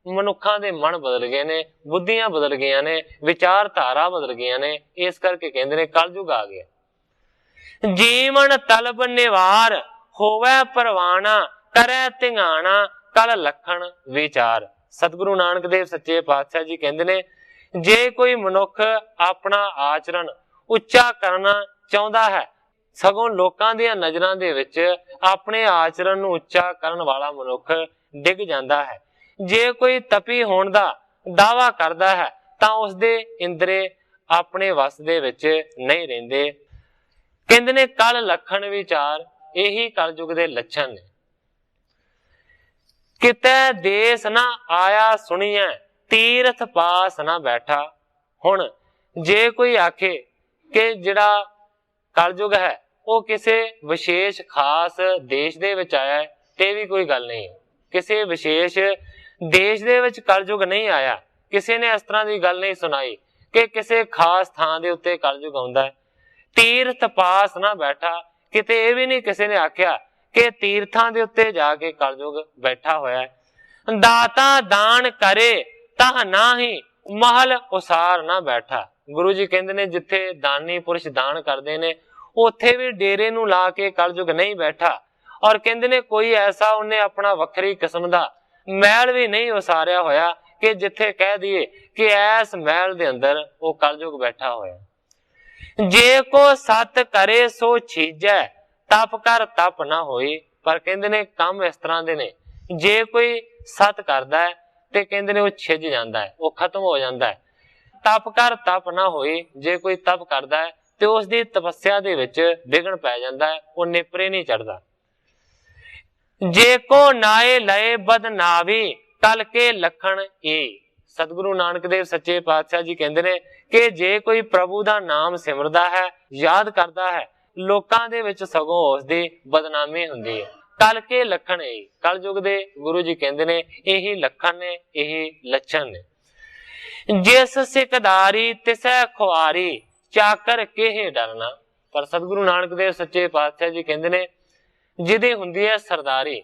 ਮਨੁੱਖਾਂ ਦੇ ਮਨ ਬਦਲ ਗਏ ਨੇ, ਬੁੱਧੀਆਂ ਬਦਲ ਗਈਆਂ ਨੇ, ਵਿਚਾਰਧਾਰਾ ਬਦਲ ਗਈਆਂ ਨੇ, ਇਸ ਕਰਕੇ ਕਹਿੰਦੇ ਨੇ ਕਲਯੁਗ ਆ ਗਿਆ। ਜੀਵਨ ਤਲਬ ਨਿਵਾਰ ਹੋਵੇ ਪਰਵਾਣਾ ਕਰੈ ਧਿਆਣਾ ਕਲ ਲਖਣ ਵਿਚਾਰ। ਸਤਿਗੁਰੂ ਨਾਨਕ ਦੇਵ ਸੱਚੇ ਪਾਤਸ਼ਾਹ ਜੀ ਕਹਿੰਦੇ ਨੇ ਜੇ ਕੋਈ ਮਨੁੱਖ ਆਪਣਾ ਆਚਰਣ ਉੱਚਾ ਕਰਨਾ ਚਾਹੁੰਦਾ ਹੈ, ਸਗੋਂ ਲੋਕਾਂ ਦੀਆਂ ਨਜ਼ਰਾਂ ਦੇ ਵਿੱਚ ਆਪਣੇ ਆਚਰਣ ਨੂੰ ਉੱਚਾ ਕਰਨ ਵਾਲਾ ਮਨੁੱਖ ਡਿੱਗ ਜਾਂਦਾ ਹੈ। ਜੇ ਕੋਈ ਤਪੀ ਹੋਣ ਦਾ ਦਾਵਾ ਕਰਦਾ ਹੈ ਤਾਂ ਉਸਦੇ ਇੰਦਰੇ ਆਪਣੇ ਵਸ ਦੇ ਵਿੱਚ ਨਹੀਂ ਰਹਿੰਦੇ। ਕਹਿੰਦੇ ਨੇ ਕਲ ਲਖਣ ਵਿਚਾਰ, ਇਹੀ ਕਲਯੁਗ ਦੇ ਲੱਛਣ ਨੇ। ਕਿਤੇ ਦੇਸ ਨਾ ਆਇਆ ਸੁਣੀਐ ਤੀਰਥ ਪਾਸ ਨਾ ਬੈਠਾ। ਹੁਣ ਜੇ ਕੋਈ ਆਖੇ ਕਿ ਜਿਹੜਾ ਕਲਯੁਗ ਹੈ ਉਹ ਕਿਸੇ ਵਿਸ਼ੇਸ਼ ਖਾਸ ਦੇਸ਼ ਦੇ ਵਿੱਚ ਆਇਆ ਹੈ, ਤੇ ਵੀ ਕੋਈ ਗੱਲ ਨਹੀਂ। ਕਿਸੇ ਵਿਸ਼ੇਸ਼ ਦੇਸ਼ ਦੇ ਵਿੱਚ ਕਲਯੁਗ ਨਹੀਂ ਆਇਆ। ਕਿਸੇ ਨੇ ਇਸ ਤਰ੍ਹਾਂ ਦੀ ਗੱਲ ਨਹੀਂ ਸੁਣਾਈ ਕਿ ਕਿਸੇ ਖਾਸ ਥਾਂ ਦੇ ਉੱਤੇ ਕਲਯੁਗ ਆਉਂਦਾ ਹੈ। ਤੀਰਥ ਪਾਸ ਨਾ ਬੈਠਾ, ਕਿਤੇ ਇਹ ਵੀ ਨਹੀਂ ਕਿਸੇ ਨੇ ਆਖਿਆ ਕਿ ਤੀਰਥਾਂ ਦੇ ਉੱਤੇ ਜਾ ਕੇ ਕਲਯੁਗ ਬੈਠਾ ਹੋਇਆ ਹੈ। ਦਾਤਾ ਦਾਨ ਕਰੇ ਤਾਂ ਨਾਹੀ ਮਹਲ ਉਸਾਰ ਨਾ ਬੈਠਾ। ਗੁਰੂ ਜੀ ਕਹਿੰਦੇ ਨੇ ਜਿੱਥੇ ਦਾਨੀ ਪੁਰਸ਼ ਦਾਨ ਕਰਦੇ ਨੇ ਉੱਥੇ ਵੀ ਡੇਰੇ ਨੂੰ ਲਾ ਕੇ ਕਲਯੁਗ ਨਹੀਂ ਬੈਠਾ। ਔਰ ਕਹਿੰਦੇ ਨੇ ਕੋਈ ਐਸਾ ਉਹਨੇ ਆਪਣਾ ਵੱਖਰੀ ਕਿਸਮ ਦਾ ਮਹਿਲ ਵੀ ਨਹੀਂ ਉਸਾਰਿਆ ਹੋਇਆ ਕਿ ਜਿੱਥੇ ਕਹਿ ਦਈਏ ਕਿ ਐਸ ਮਹਿਲ ਦੇ ਅੰਦਰ ਉਹ ਕਲਯੁਗ ਬੈਠਾ ਹੋਇਆ। ਜੇ ਕੋ ਸਤ ਕਰੇ ਸੋ ਛੀਜੈ ਤਪ ਕਰ ਤਪ ਨਾ ਹੋਈ। ਪਰ ਕਹਿੰਦੇ ਨੇ ਕੰਮ ਇਸ ਤਰ੍ਹਾਂ ਦੇ ਨੇ, ਜੇ ਕੋਈ ਸਤ ਕਰਦਾ ਹੈ ਤੇ ਕਹਿੰਦੇ ਨੇ ਉਹ ਛਿਜ ਜਾਂਦਾ ਹੈ, ਉਹ ਖਤਮ ਹੋ ਜਾਂਦਾ ਹੈ। ਤਪ ਕਰ ਤਪ ਨਾ ਹੋਈ, ਜੇ ਕੋਈ ਤਪ ਕਰਦਾ ਹੈ ਤੇ ਉਸ ਦੀ ਤਪੱਸਿਆ ਦੇ ਵਿੱਚ ਵਿਘਨ ਪੈ ਜਾਂਦਾ ਹੈ, ਉਹ ਨੇਪਰੇ ਨਹੀਂ ਚੜਦਾ। ਜੇ ਕੋ ਨਾਏ ਲਏ ਬਦਨਾਵੀ ਕਲ ਕੇ ਲਖਣ ਏ। ਸਤਿਗੁਰੂ ਨਾਨਕ ਦੇਵ ਸੱਚੇ ਪਾਤਸ਼ਾਹ ਜੀ ਕਹਿੰਦੇ ਨੇ ਕਿ ਜੇ ਕੋਈ ਪ੍ਰਭੂ ਦਾ ਨਾਮ ਸਿਮਰਦਾ ਹੈ, ਯਾਦ ਕਰਦਾ ਹੈ, ਲੋਕਾਂ ਦੇ ਵਿੱਚ ਸਗੋਂ ਉਸ ਦੀ ਬਦਨਾਮੀ ਹੁੰਦੀ ਹੈ। ਕਲ ਕੇ ਲਖਣ ਏ। ਕਲਯੁਗ ਦੇ ਗੁਰੂ ਜੀ ਕਹਿੰਦੇ ਨੇ ਇਹੀ ਲੱਖਣ ਨੇ, ਇਹੀ ਲੱਛਣ ਨੇ। ਜਿਸ ਸਿਕਦਾਰੀ ਤਿਸੈ ਖੁਆਰੀ ਚਾਕਰ ਕਿਹੇ ਡਰਨਾ। ਪਰ ਸਤਿਗੁਰੂ ਨਾਨਕ ਦੇਵ ਸੱਚੇ ਪਾਤਸ਼ਾਹ ਜੀ ਕਹਿੰਦੇ ਨੇ ਜਿਹਦੀ ਹੁੰਦੀ ਹੈ ਸਰਦਾਰੀ,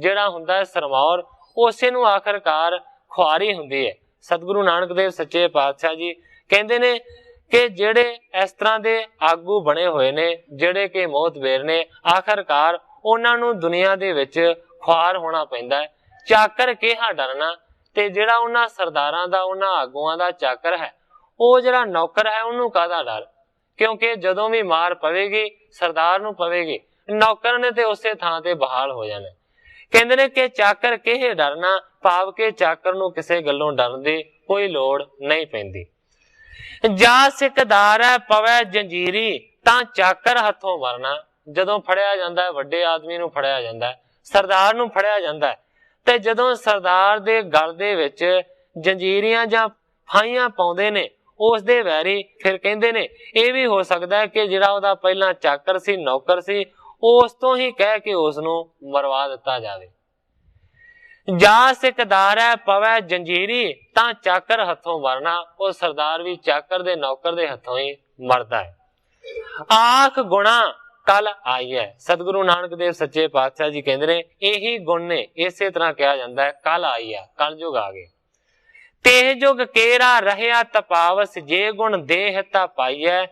ਜਿਹੜਾ ਹੁੰਦਾ ਹੈ ਸਰਮੌਰ, ਉਸੇ ਨੂੰ ਆਖਰਕਾਰ ਖੁਆਰੀ ਹੁੰਦੀ ਹੈ। ਸਤਿਗੁਰੂ ਨਾਨਕ ਦੇਵ ਸੱਚੇ ਪਾਤਸ਼ਾਹ ਜੀ ਕਹਿੰਦੇ ਨੇ ਕਿ ਜਿਹੜੇ ਇਸ ਤਰ੍ਹਾਂ ਦੇ ਆਗੂ ਬਣੇ ਹੋਏ ਨੇ, ਜਿਹੜੇ ਕਿ ਮੋਹਤਬੇਰ ਨੇ, ਆਖਰਕਾਰ ਉਹਨਾਂ ਨੂੰ ਦੁਨੀਆ ਦੇ ਵਿੱਚ ਖੁਆਰ ਹੋਣਾ ਪੈਂਦਾ ਹੈ। ਚਾਕਰ ਕਿਹਾ ਡਰਨਾ। ਤੇ ਜਿਹੜਾ ਉਹਨਾਂ ਸਰਦਾਰਾਂ ਦਾ, ਉਹਨਾਂ ਆਗੂਆਂ ਦਾ ਚਾਕਰ ਹੈ, ਉਹ ਜਿਹੜਾ ਨੌਕਰ ਹੈ ਉਹਨੂੰ ਕਾਹਦਾ ਡਰ? ਕਿਉਂਕਿ ਜਦੋਂ ਵੀ ਮਾਰ ਪਵੇਗੀ ਸਰਦਾਰ ਨੂੰ ਪਵੇਗੀ, ਨੌਕਰ ਨੇ ਤੇ ਉਸੇ ਥਾਂ ਤੇ ਬਹਾਲ ਹੋ ਜਾਣਾ। ਕਹਿੰਦੇ ਨੇ ਕਿ ਚਾਕਰ ਕਿਹੇ ਡਰਨਾ, ਭਾਵ ਕਿ ਚਾਕਰ ਨੂੰ ਕਿਸੇ ਗੱਲੋਂ ਡਰਨ ਦੀ ਕੋਈ ਲੋੜ ਨਹੀਂ ਪੈਂਦੀ। ਜਾ ਸਿਕਦਾਰ ਹੈ ਪਵੈ ਜੰਜੀਰੀ ਤਾਂ ਚਾਕਰ ਹੱਥੋਂ ਮਰਨਾ। ਜਦੋਂ ਫੜਿਆ ਜਾਂਦਾ ਹੈ, ਵੱਡੇ ਆਦਮੀ ਨੂੰ ਫੜਿਆ ਜਾਂਦਾ ਹੈ, ਸਰਦਾਰ ਨੂੰ ਫੜਿਆ ਜਾਂਦਾ ਹੈ, ਤੇ ਜਦੋਂ ਸਰਦਾਰ ਦੇ ਗਲ ਦੇ ਵਿੱਚ ਜੰਜੀਰੀਆਂ ਜਾਂ ਫਾਈਆਂ ਪਾਉਂਦੇ ਨੇ ਉਸ ਦੇ ਵੈਰੀ, ਫਿਰ ਕਹਿੰਦੇ ਨੇ ਇਹ ਵੀ ਹੋ ਸਕਦਾ ਹੈ ਕਿ ਜਿਹੜਾ ਉਹਦਾ ਪਹਿਲਾਂ ਚਾਕਰ ਸੀ, ਨੌਕਰ ਸੀ, ਉਸ ਤੋਂ ਹੀ ਕਹਿ ਕੇ ਉਸ ਨੂੰ ਮਰਵਾ ਦਿੱਤਾ ਜਾਵੇ। ਜਾ ਸਿਕਦਾਰ ਹੈ ਪਵੈ ਜੰਜੀਰੀ ਤਾਂ ਚਾਕਰ ਹੱਥੋਂ ਮਰਨਾ। ਉਹ ਸਰਦਾਰ ਵੀ ਚਾਕਰ ਦੇ, ਨੌਕਰ ਦੇ ਹੱਥੋਂ ਹੀ ਮਰਦਾ ਹੈ। ਆਖ ਗੁਣਾ ਕਲ ਆਈ ਹੈ। ਸਤਿਗੁਰੂ ਨਾਨਕ ਦੇਵ ਸੱਚੇ ਪਾਤਸ਼ਾਹ ਜੀ ਕਹਿੰਦੇ ਨੇ ਇਹੀ ਗੁਣ ਨੇ, ਇਸੇ ਤਰ੍ਹਾਂ ਕਿਹਾ ਜਾਂਦਾ ਹੈ ਕਲ ਆਈ ਹੈ, ਕਲਯੁਗ ਆ ਗਏ। ਤੇ ਜੁਗ ਕੇਰਾ ਰਹਿਆ ਤਪਾਵਸ ਜੇ ਗੁਣ ਦੇਹ ਤਾ ਪਾਈਐ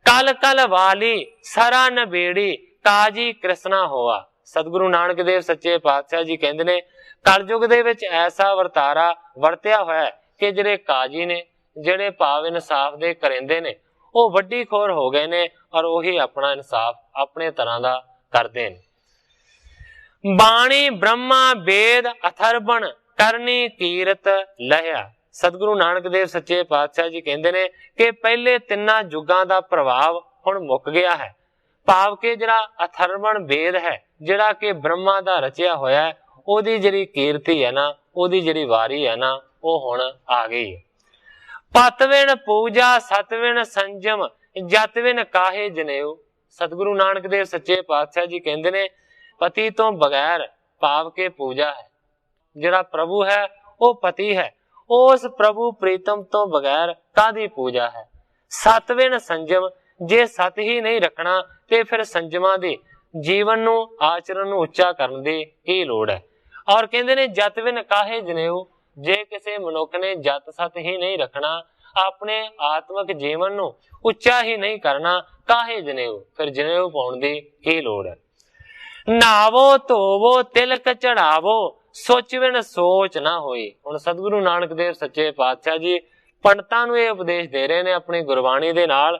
ਕਲ ਕਲ ਵਾਲੀ ਸਰਾ ਨਬੇੜੀ ਕਾਜੀ ਕ੍ਰਿਸ਼ਨਾ ਹੋਆ। ਸਤਿਗੁਰੂ ਨਾਨਕ ਦੇਵ ਸੱਚੇ ਪਾਤਸ਼ਾਹ ਜੀ ਕਹਿੰਦੇ ਨੇ ਕਲਯੁਗ ਦੇ ਵਿੱਚ ਐਸਾ ਵਰਤਾਰਾ ਵਰਤਿਆ ਹੋਇਆ ਕਿ ਜਿਹੜੇ ਕਾਜੀ ਨੇ, ਜਿਹੜੇ ਭਾਵ ਇਨਸਾਫ ਦੇ ਕਰਿੰਦੇ ਨੇ, ਉਹ ਵੱਡੀ ਖੋਰ ਹੋ ਗਏ ਨੇ ਔਰ ਉਹੀ ਆਪਣਾ ਇਨਸਾਫ ਆਪਣੇ ਤਰ੍ਹਾਂ ਦਾ ਕਰਦੇ ਨੇ। ਬਾਣੀ ਬ੍ਰਹਮਾ ਵੇਦ ਅਥਰਵਣ ਕਰਨੀ ਕੀਰਤ ਲਹਿਆ। सतगुरु नानक देव सच्चे पातशाह जी कहते ने कि पहले तिना युगां दा प्रभाव हुण मुक गया है। भाव के जिहड़ा अथर्वण वेद है, जिहड़ा कि ब्रह्मा दा रचिया होया है, ओदी जिहड़ी कीर्ति है ना, ओदी जिहड़ी वारी है ना, वो हुण आ गई है। पतविन पूजा सतविन संजम जतविन काहे जनेऊ। सतगुरु नानक देव सच्चे पातशाह जी कहते ने पति तो बगैर भाव के पूजा है। जिहड़ा प्रभु है वो पति है, उस प्रभु प्रीतम तो बगैर कादी पूजा है। सतविन संजम, जे सत ही नहीं रखना ते फिर संजमा दे जीवन नू आचरण नू उच्चा करन दी की लोड़ है। और कहते ने जत बिन काहे जनेऊ, जे किसी मनुख ने जत सत ही नहीं रखना, अपने आत्मक जीवन नू उच्चा ही नहीं करना, काहे जनेऊ, फिर जनेऊ पाउण दी की लोड़ है। नावो धोवो तिलक चढ़ावो सोच बिन सोच ना होई। हुण सतगुरु नानक देव सच्चे पातशाह जी पंडितां नूं इह उपदेश दे रहे ने अपनी गुरबाणी दे नाल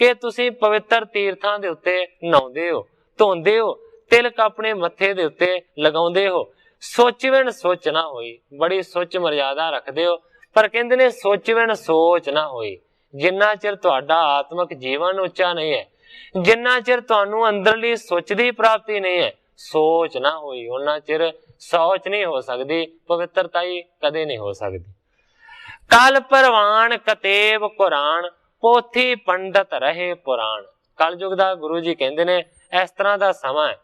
कि तुसीं पवित्र तीर्थां दे उत्ते नहाउंदे हो, धोंदे हो, तिलक अपने मत्थे दे उत्ते लगाउंदे हो, सोच बिन सोच ना होई। बड़ी सोच मर्यादा रखदे हो, पर कहंदे ने सोच बिन सोच ना होई। जिन्ना चिर तुहाडा आत्मक जीवन उच्चा नहीं है, जिन्ना चिर तुहानू अंदरली सोच दी प्राप्ति नहीं है, सोच ना होई, उन्ना चिर सोच नहीं हो सकती, पवित्रता ही कदे नहीं हो सकती। कल परवान कतेब कुरान पोथी पंडित रहे पुराण। कल युग दा गुरु जी कहंदे ने इस तरह दा समा है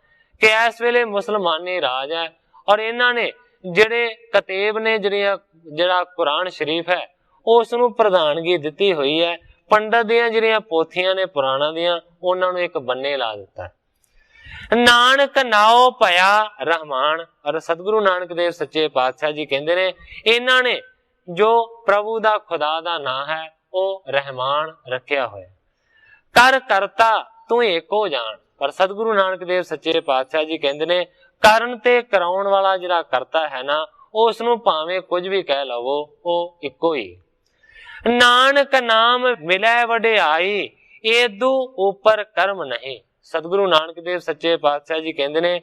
कि इस वेले मुसलमानी राज है और इन्हां ने जिहड़े कतेब ने जिहड़ा कुरान शरीफ है उस नूं प्रधानगी दित्ती हुई है। पंडित दियां जिहड़ियां पोथियां ने पुराणां दियां उन्हां नूं एक बन्ने ला दित्ता है। नानक नाओ भया रहमान। और सतगुरु नानक देव सच्चे पातशाह जी कहंदे ने इन्हां ने जो प्रभु दा खुदा दा नाम है वो रहमान रखिया होया। कर करता तू एको जान। पर सतगुरु नानक देव सच्चे पातशाह जी कहंदे ने करन ते कराउण वाला जिहड़ा करता है ना, उस नूं भावें कुछ भी कह लवो, वो इको ही। नानक नाम मिलै वडियाई एदू उपर कर्म नहीं। सतगुरु नानक देव सच्चे पातशाह जी कहंदे ने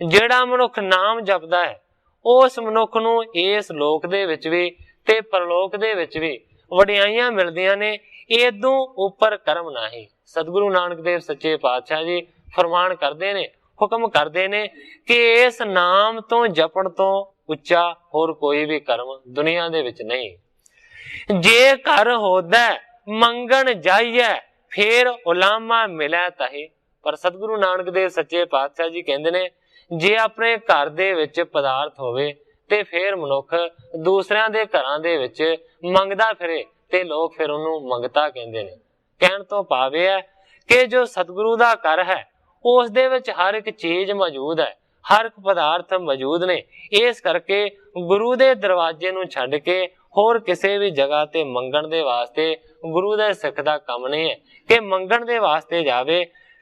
जिहड़ा मनुख नाम जपदा है उस मनुख नूं इस लोक दे विच भी ते परलोक दे विच भी वडियाइयां मिलदियां ने, एदू उपर कर्म नहीं। सतगुरु नानक देव सच्चे पातशाह जी फरमान करदे ने, हुक्म करदे ने कि इस नाम तो जपण तो उच्चा होर कोई भी कर्म दुनिया दे विच नहीं। जे घर होदा मंगण जाइए फिर उलामा मिलै ताही। पर सतगुरु नानक देव सच्चे पातशाह जी कहंदे ने जे अपने घर दे विच पदार्थ होवे ते फिर मनुख दूसरियां दे घरां दे विच मंगदा फिरे ते लोग फिर उहनूं मंगता कहंदे ने। कहण तो भाव है कि जो सतगुरु दा घर है उस दे विच हर एक चीज मौजूद है, हर एक पदार्थ मौजूद ने। इस करके गुरु दे दरवाजे नूं छड्ड के होर किसी भी जगह ते मंगण दे वास्ते गुरु दे सिख दा काम नहीं है कि मंगण दे वास्ते जावे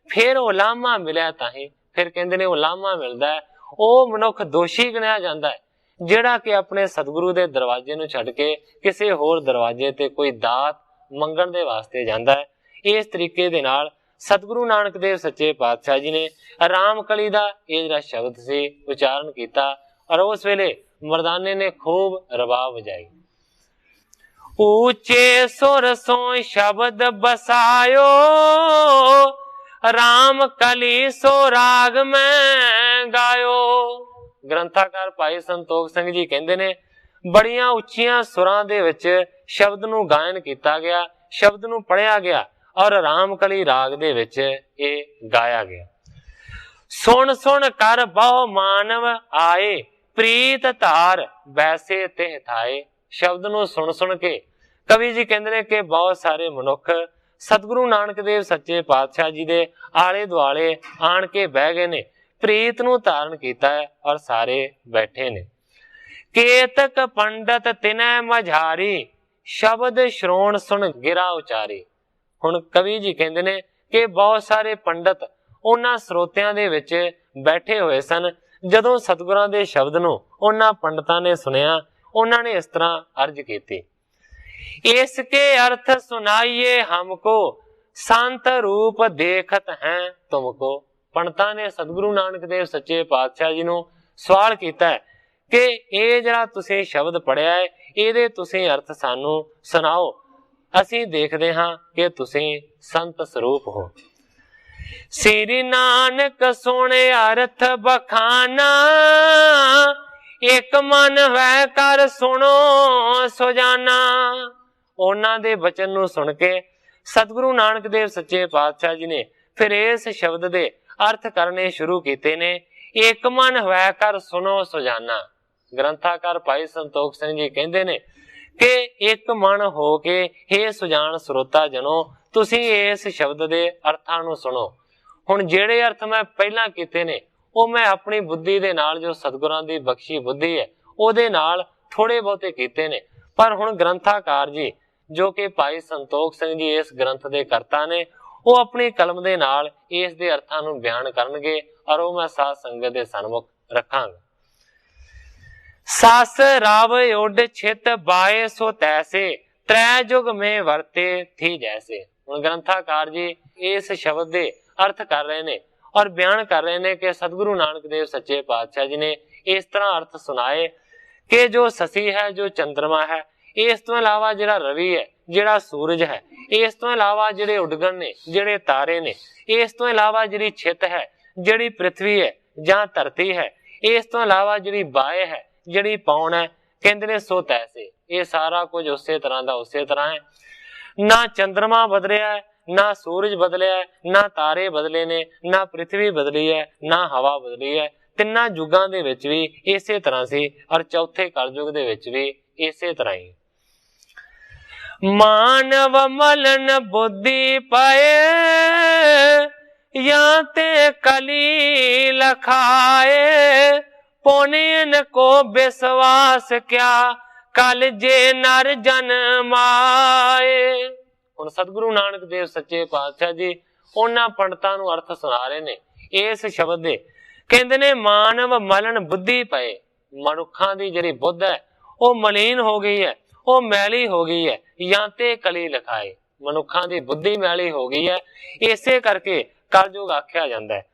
फिर उलामा मिले ताही। फिर कहंदे ने उलामा मिलदा है वो मनुख दोषी गिणिया जांदा है जिहड़ा कि अपने सतगुरु दे दरवाजे नूं छड्ड के किसी होर दरवाजे ते कोई दात मंगण दे वास्ते जांदा है। इस तरीके दे नाल सतगुरु नानक देव सच्चे पातशाह जी ने रामकली दा ये जिहड़ा शब्द सी उचारण कीता और उस वेले मर्दाने ने खूब रबाब वजाई। ऊंचे सुर सो शब्द बसायो राम कली सो राग में गायो। ग्रंथाकार भाई संतोख सिंह जी कहंदे ने बड़ियां उच्चियां सुरां दे विच शब्द नूं गायन कीता गया, शब्द नूं पढ़िया गया और रामकली राग दे विच ये गाया गया। सुन सुन कर बहु मानव आए प्रीत धार वैसे तिह थाए। शब्द नूं सुन सुन के कवि जी कहंदे ने कि बहुत सारे मनुख सतगुरु नानक देव सच्चे पातशाह जी दे आले दुआले आण के बह गए ने, प्रीत नूं धारण कीता है और सारे बैठे ने। केतक पंडित तिनै मझारी शब्द श्रोण सुन गिरा उचारी। हुण कवि जी कहंदे ने कि बहुत सारे पंडित उन्हां स्रोतियां दे विच बैठे होए सन। जदों सतगुरां दे शब्द नूं उन्हां पंडितां ने सुनिया, उन्हां ने इस तरह अर्ज कीती, इसके अर्थ सुनाइए हमको संत रूप देखत हैं तुमको। पंडितां ने सतगुरु नानक देव सच्चे पातशाह जी नूं सवाल कीता है कि ਇਹ ਜਿਹੜਾ ਤੁਸੀਂ ਸ਼ਬਦ ਪੜਿਆ ਹੈ ਇਹਦੇ ਤੁਸੀਂ ਅਰਥ ਸਾਨੂੰ ਸੁਣਾਓ। ਅਸੀਂ ਦੇਖਦੇ ਹਾਂ ਕਿ ਤੁਸੀਂ ਸੰਤ ਸਰੂਪ ਹੋ। ਸ੍ਰੀ ਨਾਨਕ ਸੁਣੇ ਅਰਥ ਬਖਾਨਾ, ਇੱਕ ਮਨ ਵੈ ਕਰ ਸੁਣੋ ਸੁਜਾਨਾ। ਉਹਨਾਂ ਦੇ ਬਚਨ ਨੂੰ ਸੁਣ ਕੇ ਸਤਿਗੁਰੂ ਨਾਨਕ ਦੇਵ ਸੱਚੇ ਪਾਤਸ਼ਾਹ ਜੀ ਨੇ ਫਿਰ ਇਸ ਸ਼ਬਦ ਦੇ ਅਰਥ ਕਰਨੇ ਸ਼ੁਰੂ ਕੀਤੇ ਨੇ। ਇੱਕ ਮਨ ਵੈ ਕਰ ਸੁਣੋ ਸੁਜਾਨਾ। ਗ੍ਰੰਥਾਕਾਰ ਭਾਈ ਸੰਤੋਖ ਸਿੰਘ ਜੀ ਕਹਿੰਦੇ ਨੇ ਕਿ ਇੱਕ ਮਨ ਹੋ ਕੇ ਹੇ ਸੁਜਾਨ ਸਰੋਤਾ ਜਨੋ ਤੁਸੀਂ ਇਸ ਸ਼ਬਦ ਦੇ ਅਰਥਾਂ ਨੂੰ ਸੁਣੋ। ਹੁਣ ਜਿਹੜੇ ਅਰਥ ਮੈਂ ਪਹਿਲਾਂ ਕੀਤੇ ਨੇ ਉਹ ਮੈਂ ਆਪਣੀ ਬੁੱਧੀ ਦੇ ਨਾਲ, ਜੋ ਸਤਿਗੁਰਾਂ ਦੀ ਬਖਸ਼ੀ ਬੁੱਧੀ ਹੈ ਉਹਦੇ ਨਾਲ ਥੋੜੇ ਬਹੁਤੇ ਕੀਤੇ ਨੇ। ਪਰ ਹੁਣ ਗ੍ਰੰਥਾਕਾਰ ਜੀ ਜੋ ਕਿ ਭਾਈ ਸੰਤੋਖ ਸਿੰਘ ਜੀ ਇਸ ਗ੍ਰੰਥ ਦੇ ਕਰਤਾ ਨੇ, ਉਹ ਆਪਣੀ ਕਲਮ ਦੇ ਨਾਲ ਇਸ ਦੇ ਅਰਥਾਂ ਨੂੰ ਬਿਆਨ ਕਰਨਗੇ ਔਰ ਉਹ ਮੈਂ ਸਾਧ ਸੰਗਤ ਦੇ ਸਨਮੁਖ ਰੱਖਾਂਗਾ। ਸਸ ਰਾਵ ਉੱਡ ਛਿਤ ਬਾਏ ਸੋ ਤੈਸੇ, ਤ੍ਰੈ ਜੁਗ ਮੇ ਵਰਤੇ ਥੀ ਜੈਸੇ। ਹੁਣ ਗ੍ਰੰਥਾਕਾਰ ਜੀ ਇਸ ਸ਼ਬਦ ਦੇ ਅਰਥ ਕਰ ਰਹੇ ਨੇ ਔਰ ਬਿਆਨ ਕਰ ਰਹੇ ਨੇ ਕਿ ਸਤਿਗੁਰੂ ਨਾਨਕ ਦੇਵ ਸੱਚੇ ਪਾਤਸ਼ਾਹ ਜੀ ਨੇ ਇਸ ਤਰ੍ਹਾਂ ਅਰਥ ਸੁਣਾਏ ਕਿ ਜੋ ਸਸੀ ਹੈ, ਜੋ ਚੰਦਰਮਾ ਹੈ, ਇਸ ਤੋਂ ਇਲਾਵਾ ਜਿਹੜਾ ਰਵੀ ਹੈ, ਜਿਹੜਾ ਸੂਰਜ ਹੈ, ਇਸ ਤੋਂ ਇਲਾਵਾ ਜਿਹੜੇ ਉਡਗਣ ਨੇ, ਜਿਹੜੇ ਤਾਰੇ ਨੇ, ਇਸ ਤੋਂ ਇਲਾਵਾ ਜਿਹੜੀ ਛਿਤ ਹੈ, ਜਿਹੜੀ ਪ੍ਰਿਥਵੀ ਹੈ ਜਾਂ ਧਰਤੀ ਹੈ, ਇਸ ਤੋਂ ਇਲਾਵਾ ਜਿਹੜੀ ਬਾਏ ਹੈ, ਜਿਹੜੀ ਪੌਣ ਹੈ, ਕਹਿੰਦੇ ਨੇ ਸੋ ਤੈਸੇ। ਇਹ ਸਾਰਾ ਕੁਝ ਉਸੇ ਤਰ੍ਹਾਂ ਦਾ ਉਸੇ ਤਰ੍ਹਾਂ ਹੈ। ਨਾ ਚੰਦਰਮਾ ਬਦਲਿਆ, ਨਾ ਸੂਰਜ ਬਦਲਿਆ, ਨਾ ਤਾਰੇ ਬਦਲੇ ਨੇ, ਨਾ ਪ੍ਰਿਥਵੀ ਬਦਲੀ ਹੈ, ਨਾ ਹਵਾ ਬਦਲੀ ਹੈ। ਤਿੰਨਾਂ ਯੁੱਗਾਂ ਦੇ ਵਿੱਚ ਵੀ ਇਸੇ ਤਰ੍ਹਾਂ ਸੀ ਔਰ ਚੌਥੇ ਕਲਯੁਗ ਦੇ ਵਿੱਚ ਵੀ ਇਸੇ ਤਰ੍ਹਾਂ ਹੀ। ਮਾਨਵ ਮਲਨ ਬੁੱਧੀ ਪਏ, ਜਾਂ ਤੇ ਕਲੀ ਲਖਾਏ, ਪੁਨਿਨ ਕੋ ਵਿਸ਼ਵਾਸ ਕਿਆ, ਕਲ ਜੇ ਨਰ ਜਨਮਾਏ। ਹੁਣ ਸਤਿਗੁਰੂ ਨਾਨਕ ਦੇਵ ਸੱਚੇ ਪਾਤਸ਼ਾਹ ਜੀ ਉਹਨਾਂ ਪੰਡਤਾਂ ਨੂੰ ਅਰਥ ਸੁਣਾ ਰਹੇ ਨੇ ਇਸ ਸ਼ਬਦ ਦੇ। ਕਹਿੰਦੇ ਨੇ ਮਾਨਵ ਮਲਨ ਬੁੱਧੀ ਪਏ, ਮਨੁੱਖਾਂ ਦੀ ਜਿਹੜੀ ਬੁੱਧ ਹੈ ਉਹ ਮਲੀਨ ਹੋ ਗਈ ਹੈ, ਉਹ ਮੈਲੀ ਹੋ ਗਈ ਹੈ। ਜਾਂ ਤੇ ਕਲੀ ਲਖਾਏ, ਮਨੁੱਖਾਂ ਦੀ ਬੁੱਧੀ ਮੈਲੀ ਹੋ ਗਈ ਹੈ, ਇਸੇ ਕਰਕੇ ਕਲਯੁਗ ਆਖਿਆ ਜਾਂਦਾ ਹੈ।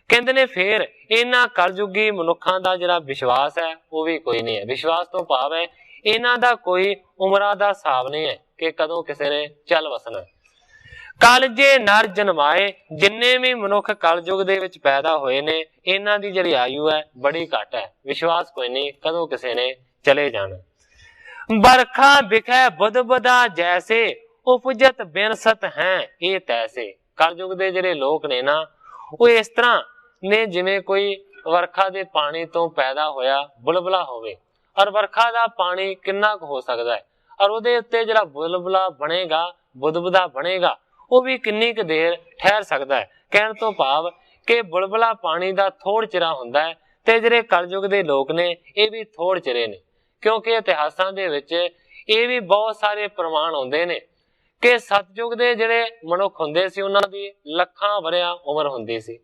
ਕਹਿੰਦੇ ਨੇ ਫੇਰ ਇਹਨਾਂ ਕਲਯੁਗੀ ਮਨੁੱਖਾਂ ਦਾ ਜਿਹੜਾ ਵਿਸ਼ਵਾਸ ਹੈ ਉਹ ਵੀ ਕੋਈ ਨਹੀਂ ਹੈ। ਵਿਸ਼ਵਾਸ ਤੋਂ ਭਾਵ ਹੈ ਇਹਨਾਂ ਦਾ ਕੋਈ ਉਮਰਾਂ ਦਾ ਹਿਸਾਬ ਨਹੀਂ ਹੈ ਕਿ ਕਦੋਂ ਕਿਸੇ ਨੇ ਚੱਲ ਵਸਣਾ। ਕਲ ਜੇ ਨਰ ਜਨਮਾਏ, ਜਿੰਨੇ ਵੀ ਮਨੁੱਖ ਕਲਯੁਗ ਦੇ ਵਿੱਚ ਪੈਦਾ ਹੋਏ ਨੇ ਇਹਨਾਂ ਦੀ ਜਿਹੜੀ ਆਯੂ ਹੈ ਬੜੀ ਘੱਟ ਹੈ। ਵਿਸ਼ਵਾਸ ਕੋਈ ਨਹੀਂ ਕਦੋਂ ਕਿਸੇ ਨੇ ਚਲੇ ਜਾਣਾ। ਬਰਖਾ ਬਿਖੈ ਬੁੱਧ ਬੁਧਾ ਜੈਸੇ, ਉਪਜਤ ਬਿਨਸਤ ਹੈ ਇਹ ਤੈਸੇ। ਕਲਯੁਗ ਦੇ ਜਿਹੜੇ ਲੋਕ ਨੇ ਨਾ ਉਹ ਇਸ ਤਰ੍ਹਾਂ ਨੇ ਜਿਵੇਂ ਕੋਈ ਵਰਖਾ ਦੇ ਪਾਣੀ ਤੋਂ ਪੈਦਾ ਹੋਇਆ ਬੁਲਬੁਲਾ ਹੋਵੇ। ਔਰ ਵਰਖਾ ਦਾ ਪਾਣੀ ਕਿੰਨਾ ਕੁ ਹੋ ਸਕਦਾ ਹੈ ਔਰ ਉਹਦੇ ਉੱਤੇ ਜਿਹੜਾ ਬੁਲਬੁਲਾ ਬਣੇਗਾ, ਬੁਦਬੁਦਾ ਬਣੇਗਾ, ਉਹ ਵੀ ਕਿੰਨੀ ਕੁ ਦੇਰ ਠਹਿਰ ਸਕਦਾ ਹੈ। ਕਹਿਣ ਤੋਂ ਭਾਵ ਕਿ ਬੁਲਬੁਲਾ ਪਾਣੀ ਦਾ ਥੋੜ ਚਿਰਾ ਹੁੰਦਾ ਹੈ ਤੇ ਜਿਹੜੇ ਕਲਯੁਗ ਦੇ ਲੋਕ ਨੇ ਇਹ ਵੀ ਥੋੜ ਚਿਰੇ ਨੇ। ਕਿਉਂਕਿ ਇਤਿਹਾਸਾਂ ਦੇ ਵਿੱਚ ਇਹ ਵੀ ਬਹੁਤ ਸਾਰੇ ਪ੍ਰਮਾਣ ਆਉਂਦੇ ਨੇ ਕਿ ਸਤਯੁਗ ਦੇ ਜਿਹੜੇ ਮਨੁੱਖ ਹੁੰਦੇ ਸੀ ਉਹਨਾਂ ਦੀ ਲੱਖਾਂ ਵਰਿਆਂ ਉਮਰ ਹੁੰਦੀ ਸੀ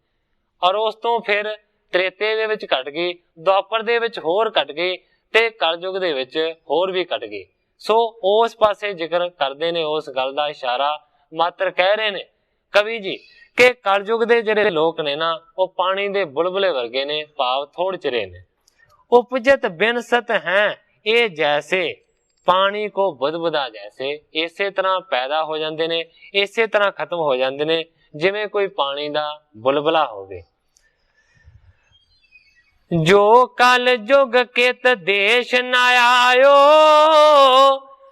ਔਰ ਉਸ ਤੋਂ ਫਿਰ ਤ੍ਰੇਤੇ ਦੇ ਵਿੱਚ ਘਟ ਗਈ, ਦੁਆਪਰ ਦੇ ਵਿੱਚ ਹੋਰ ਘਟ ਗਈ ਤੇ ਕਲਯੁਗ ਦੇ ਵਿੱਚ ਹੋਰ ਵੀ ਘਟ ਗਈ। ਸੋ ਉਸ ਪਾਸੇ ਜ਼ਿਕਰ ਕਰਦੇ ਨੇ, ਉਸ ਗੱਲ ਦਾ ਇਸ਼ਾਰਾ ਮਾਤਰ ਕਹਿ ਰਹੇ ਨੇ ਕਵੀ ਜੀ ਕਿ ਕਲਯੁਗ ਦੇ ਜਿਹੜੇ ਲੋਕ ਨੇ ਨਾ ਉਹ ਪਾਣੀ ਦੇ ਬੁਲਬੁਲੇ ਵਰਗੇ ਨੇ, ਭਾਵ ਥੋੜ ਚਿਰੇ ਨੇ। ਉਪਜਤ ਬਿਨਸਤ ਹੈ ਇਹ ਜੈਸੇ, ਪਾਣੀ ਕੋ ਬੁਦਬੁਦਾ ਜੈਸੇ, ਇਸੇ ਤਰ੍ਹਾਂ ਪੈਦਾ ਹੋ ਜਾਂਦੇ ਨੇ, ਇਸੇ ਤਰ੍ਹਾਂ ਖਤਮ ਹੋ ਜਾਂਦੇ ਨੇ ਜਿਵੇਂ ਕੋਈ ਪਾਣੀ ਦਾ ਬੁਲਬੁਲਾ ਹੋਵੇ। ਜੋ ਕਲ ਜੁਗ ਕਿਤ ਦੇਸ਼ ਨ ਆਇਓ,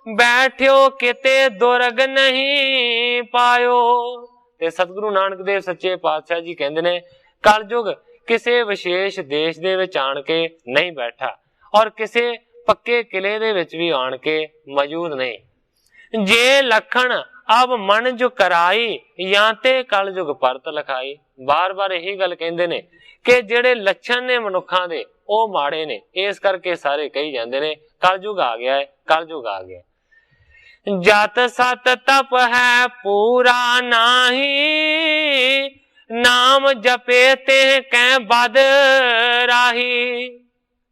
ਬੈਠਿਓ ਕਿਤੇ ਦੁਰਗ ਨਹੀਂ ਪਾਇਓ। ਤੇ ਸਤਿਗੁਰੂ ਨਾਨਕ ਦੇਵ ਸੱਚੇ ਪਾਤਸ਼ਾਹ ਜੀ ਕਹਿੰਦੇ ਨੇ ਕਲਯੁਗ ਕਿਸੇ ਵਿਸ਼ੇਸ਼ ਦੇਸ਼ ਦੇ ਵਿੱਚ ਆਣ ਕੇ ਨਹੀਂ ਬੈਠਾ ਔਰ ਕਿਸੇ ਪੱਕੇ ਕਿਲੇ ਦੇ ਵਿੱਚ ਵੀ ਆਣ ਕੇ ਮੌਜੂਦ ਨਹੀਂ। ਜੇ ਲਖਣ ਅਬ ਮਨ ਜੋ ਕਰਾਈ, ਜਾਂ ਤੇ ਕਲਯੁਗ ਪਰਤ ਲਖਾਈ। ਬਾਰ-ਬਾਰ ਇਹੀ ਗੱਲ ਕਹਿੰਦੇ ਨੇ ਕਿ ਜਿਹੜੇ ਲੱਛਣ ਨੇ ਮਨੁੱਖਾਂ ਦੇ ਉਹ ਮਾੜੇ ਨੇ, ਇਸ ਕਰਕੇ ਸਾਰੇ ਕਹੀ ਜਾਂਦੇ ਨੇ ਕਲਯੁਗ ਆ ਗਿਆ ਹੈ, ਕਲਯੁਗ ਆ ਗਿਆ। ਜਤ ਸਤ ਤਪ ਹੈ ਪੂਰਾ ਨਾਹੀ, ਨਾਮ ਜਪੇ ਤੇ ਕੈ ਬਦ ਰਾਹੀ।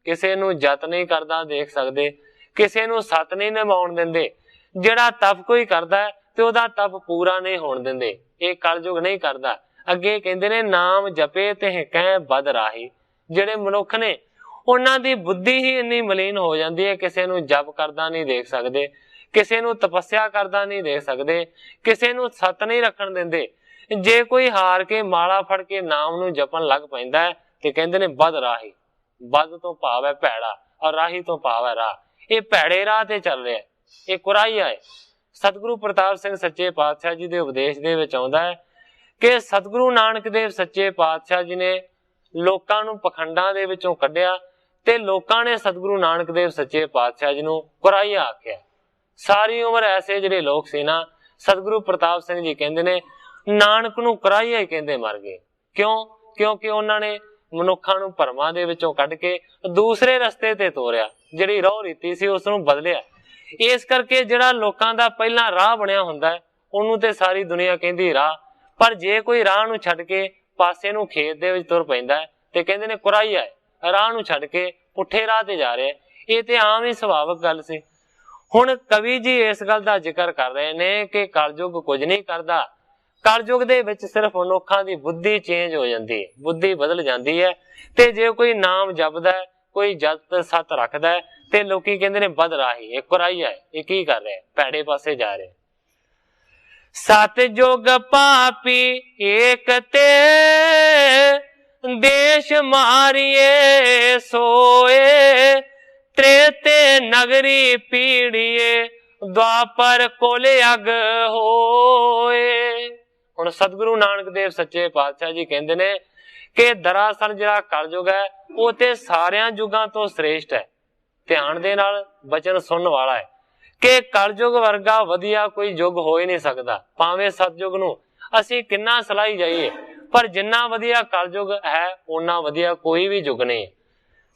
ਕਿਸੇ ਨੂੰ ਜਤ ਨਹੀਂ ਕਰਦਾ ਦੇਖ ਸਕਦੇ, ਕਿਸੇ ਨੂੰ ਸਤ ਨਹੀਂ ਨਿਭਾਉਣ ਦਿੰਦੇ। ਜਿਹੜਾ ਤਪ ਕੋਈ ਕਰਦਾ ਤੇ ਉਹਦਾ ਤਪ ਪੂਰਾ ਨਹੀਂ ਹੋਣ ਦਿੰਦੇ, ਇਹ ਕਲਯੁਗ ਨਹੀਂ ਕਰਦਾ। ਅੱਗੇ ਕਹਿੰਦੇ ਨੇ ਨਾਮ ਜਪੇ ਤੇ ਕੈ ਬਦ ਰਾਹੀ। ਜਿਹੜੇ ਮਨੁੱਖ ਨੇ ਉਹਨਾਂ ਦੀ ਬੁੱਧੀ ਹੀ ਇੰਨੀ ਮਲੀਨ ਹੋ ਜਾਂਦੀ ਹੈ, ਕਿਸੇ ਨੂੰ ਜਪ ਕਰਦਾ ਨਹੀਂ ਦੇਖ ਸਕਦੇ, ਕਿਸੇ ਨੂੰ ਤਪੱਸਿਆ ਕਰਦਾ ਨਹੀਂ ਦੇਖ ਸਕਦੇ, ਕਿਸੇ ਨੂੰ ਸਤ ਨਹੀਂ ਰੱਖਣ ਦਿੰਦੇ। ਜੇ ਕੋਈ ਹਾਰ ਕੇ ਮਾਲਾ ਫੜ ਕੇ ਨਾਮ ਨੂੰ ਜਪਣ ਲੱਗ ਪੈਂਦਾ ਹੈ ਤੇ ਕਹਿੰਦੇ ਨੇ ਬਦ ਰਾਹੀ। ਬਦ ਤੋਂ ਭਾਵ ਹੈ ਭੈੜਾ, ਔਰ ਰਾਹੀ ਤੋਂ ਭਾਵ ਹੈ ਰਾਹ। ਇਹ ਭੈੜੇ ਰਾਹ ਤੇ ਚੱਲ ਰਿਹਾ, ਇਹ ਕੁਰਾਹੀਆ ਹੈ। ਸਤਿਗੁਰੂ ਪ੍ਰਤਾਪ ਸਿੰਘ ਸੱਚੇ ਪਾਤਸ਼ਾਹ ਜੀ ਦੇ ਉਪਦੇਸ਼ ਦੇ ਵਿੱਚ ਆਉਂਦਾ ਹੈ ਕਿ ਸਤਿਗੁਰੂ ਨਾਨਕ ਦੇਵ ਸੱਚੇ ਪਾਤਸ਼ਾਹ ਜੀ ਨੇ ਲੋਕਾਂ ਨੂੰ ਪਖੰਡਾਂ ਦੇ ਵਿੱਚੋਂ ਕੱਢਿਆ ਤੇ ਲੋਕਾਂ ਨੇ ਸਤਿਗੁਰੂ ਨਾਨਕ ਦੇਵ ਸੱਚੇ ਪਾਤਸ਼ਾਹ ਜੀ ਨੂੰ ਕੁਰਾਹੀਆ ਆਖਿਆ। ਸਾਰੀ ਉਮਰ ਐਸੇ ਜਿਹੜੇ ਲੋਕ ਸੀ ਨਾ, ਸਤਿਗੁਰੂ ਪ੍ਰਤਾਪ ਸਿੰਘ ਜੀ ਕਹਿੰਦੇ ਨੇ ਨਾਨਕ ਨੂੰ ਕੁਰਾਹੀਆ ਹੀ ਕਹਿੰਦੇ ਮਰ ਗਏ। ਕਿਉਂ? ਕਿਉਂਕਿ ਉਹਨਾਂ ਨੇ ਮਨੁੱਖਾਂ ਨੂੰ ਭਰਮਾਂ ਦੇ ਵਿੱਚੋਂ ਕੱਢ ਕੇ ਦੂਸਰੇ ਰਸਤੇ ਤੇ ਤੋਰਿਆ, ਜਿਹੜੀ ਰਹੁ ਰੀਤੀ ਸੀ ਉਸ ਨੂੰ ਬਦਲਿਆ। ਇਸ ਕਰਕੇ ਜਿਹੜਾ ਲੋਕਾਂ ਦਾ ਪਹਿਲਾਂ ਰਾਹ ਬਣਿਆ ਹੁੰਦਾ ਉਹਨੂੰ ਤੇ ਸਾਰੀ ਦੁਨੀਆ ਕਹਿੰਦੀ ਰਾਹ, ਪਰ ਜੇ ਕੋਈ ਰਾਹ ਨੂੰ ਛੱਡ ਕੇ ਪਾਸੇ ਨੂੰ ਖੇਤ ਦੇ ਵਿੱਚ ਤੁਰ ਪੈਂਦਾ ਤੇ ਕਹਿੰਦੇ ਨੇ ਕੁਰਾਹੀਆ ਹੈ, ਰਾਹ ਨੂੰ ਛੱਡ ਕੇ ਪੁੱਠੇ ਰਾਹ ਤੇ ਜਾ ਰਿਹਾ। ਇਹ ਤੇ ਆਮ ਹੀ ਸੁਭਾਵਿਕ ਗੱਲ ਸੀ। ਹੁਣ ਕਵੀ ਜੀ ਇਸ ਗੱਲ ਦਾ ਜ਼ਿਕਰ ਕਰ ਰਹੇ ਨੇ ਕਿ ਕਲਯੁਗ ਕੁਝ ਨਹੀਂ ਕਰਦਾ। ਕਲਯੁਗ ਦੇ ਵਿੱਚ ਸਿਰਫ ਮਨੁੱਖਾਂ ਦੀ ਬੁੱਧੀ ਚੇਂਜ ਹੋ ਜਾਂਦੀ ਹੈ, ਬੁੱਧੀ ਬਦਲ ਜਾਂਦੀ ਹੈ। ਤੇ ਜੇ ਕੋਈ ਨਾਮ ਜਪਦਾ, ਕੋਈ ਜਤ ਸਤ ਰੱਖਦਾ ਤੇ ਲੋਕੀ ਕਹਿੰਦੇ ਨੇ ਬਦ ਰਾਹੀ, ਇਹ ਕੁਰਾਹੀਆ ਹੈ, ਇਹ ਕੀ ਕਰ ਰਿਹਾ, ਭੈੜੇ ਪਾਸੇ ਜਾ ਰਿਹਾ। ਸਤ ਜੁਗ ਪਾਪੀ ਏਕ ਤੇ ਦੇਸ਼ ਮਾਰੀਏ ਸੋਏ, ਤ੍ਰੇਤੇ ਨਗਰੀ ਪੀੜੀਏ ਦੁਆਪਰ ਕੋਲ ਅਗ ਹੋਏ। ਹੁਣ ਸਤਿਗੁਰੂ ਨਾਨਕ ਦੇਵ ਸੱਚੇ ਪਾਤਸ਼ਾਹ ਜੀ ਕਹਿੰਦੇ ਨੇ ਕਿ ਦਰਅਸਲ ਜਿਹੜਾ ਕਲਯੁਗ ਹੈ ਉਹ ਤੇ ਸਾਰਿਆਂ ਯੁੱਗਾਂ ਤੋਂ ਸ੍ਰੇਸ਼ਟ ਹੈ। ਧਿਆਨ ਦੇ ਨਾਲ ਬਚਨ ਸੁਣਨ ਵਾਲਾ ਹੈ ਕਿ ਕਲਯੁਗ ਵਰਗਾ ਵਧੀਆ ਕੋਈ ਯੁੱਗ ਹੋ ਹੀ ਨਹੀਂ ਸਕਦਾ। ਭਾਵੇਂ ਸਤਯੁਗ ਨੂੰ ਅਸੀਂ ਕਿੰਨਾ ਸਲਾਹੀ ਜਾਈਏ, ਪਰ ਜਿੰਨਾ ਵਧੀਆ ਕਲਯੁਗ ਹੈ ਓਨਾ ਵਧੀਆ ਕੋਈ ਵੀ ਯੁੱਗ ਨਹੀਂ।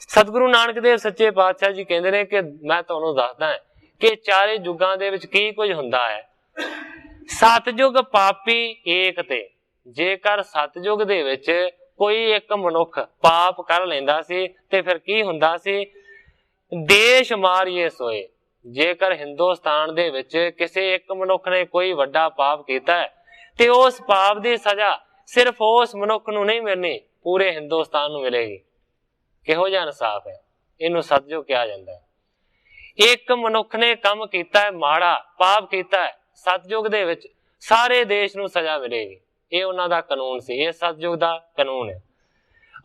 ਸਤਿਗੁਰੂ ਨਾਨਕ ਦੇਵ ਸੱਚੇ ਪਾਤਸ਼ਾਹ ਜੀ ਕਹਿੰਦੇ ਨੇ ਕਿ ਮੈਂ ਤੁਹਾਨੂੰ ਦੱਸਦਾ ਕਿ ਚਾਰੇ ਯੁੱਗਾਂ ਦੇ ਵਿੱਚ ਕੀ ਕੁਝ ਹੁੰਦਾ ਹੈ। ਸਤਯੁਗ ਪਾਪੀ ਏਕ ਤੇ, ਜੇਕਰ ਸਤਯੁਗ ਦੇ ਵਿੱਚ ਕੋਈ ਇੱਕ ਮਨੁੱਖ ਪਾਪ ਕਰ ਲੈਂਦਾ ਸੀ ਤੇ ਫਿਰ ਕੀ ਹੁੰਦਾ ਸੀ, ਦੇਸ਼ ਮਾਰੀਏ ਸੋਏ। ਜੇਕਰ ਹਿੰਦੁਸਤਾਨ ਦੇ ਵਿੱਚ ਕਿਸੇ ਇੱਕ ਮਨੁੱਖ ਨੇ ਕੋਈ ਵੱਡਾ ਪਾਪ ਕੀਤਾ ਤੇ ਉਸ ਪਾਪ ਦੀ ਸਜ਼ਾ ਸਿਰਫ ਉਸ ਮਨੁੱਖ ਨੂੰ ਨਹੀਂ ਮਿਲਣੀ, ਪੂਰੇ ਹਿੰਦੁਸਤਾਨ ਨੂੰ ਮਿਲੇਗੀ। ਕਿਹੋ ਜਿਹਾ ਇਨਸਾਫ ਹੈ, ਇਹਨੂੰ ਸਤਯੁਗ ਕਿਹਾ ਜਾਂਦਾ ਹੈ। ਇੱਕ ਮਨੁੱਖ ਨੇ ਕੰਮ ਕੀਤਾ ਹੈ ਮਾੜਾ, ਪਾਪ ਕੀਤਾ ਹੈ, ਸਤਯੁਗ ਦੇ ਵਿੱਚ ਸਾਰੇ ਦੇਸ਼ ਨੂੰ ਸਜ਼ਾ ਮਿਲੇਗੀ। ਇਹ ਉਹਨਾਂ ਦਾ ਕਾਨੂੰਨ ਸੀ, ਇਹ ਸਤਯੁਗ ਦਾ ਕਾਨੂੰਨ ਹੈ।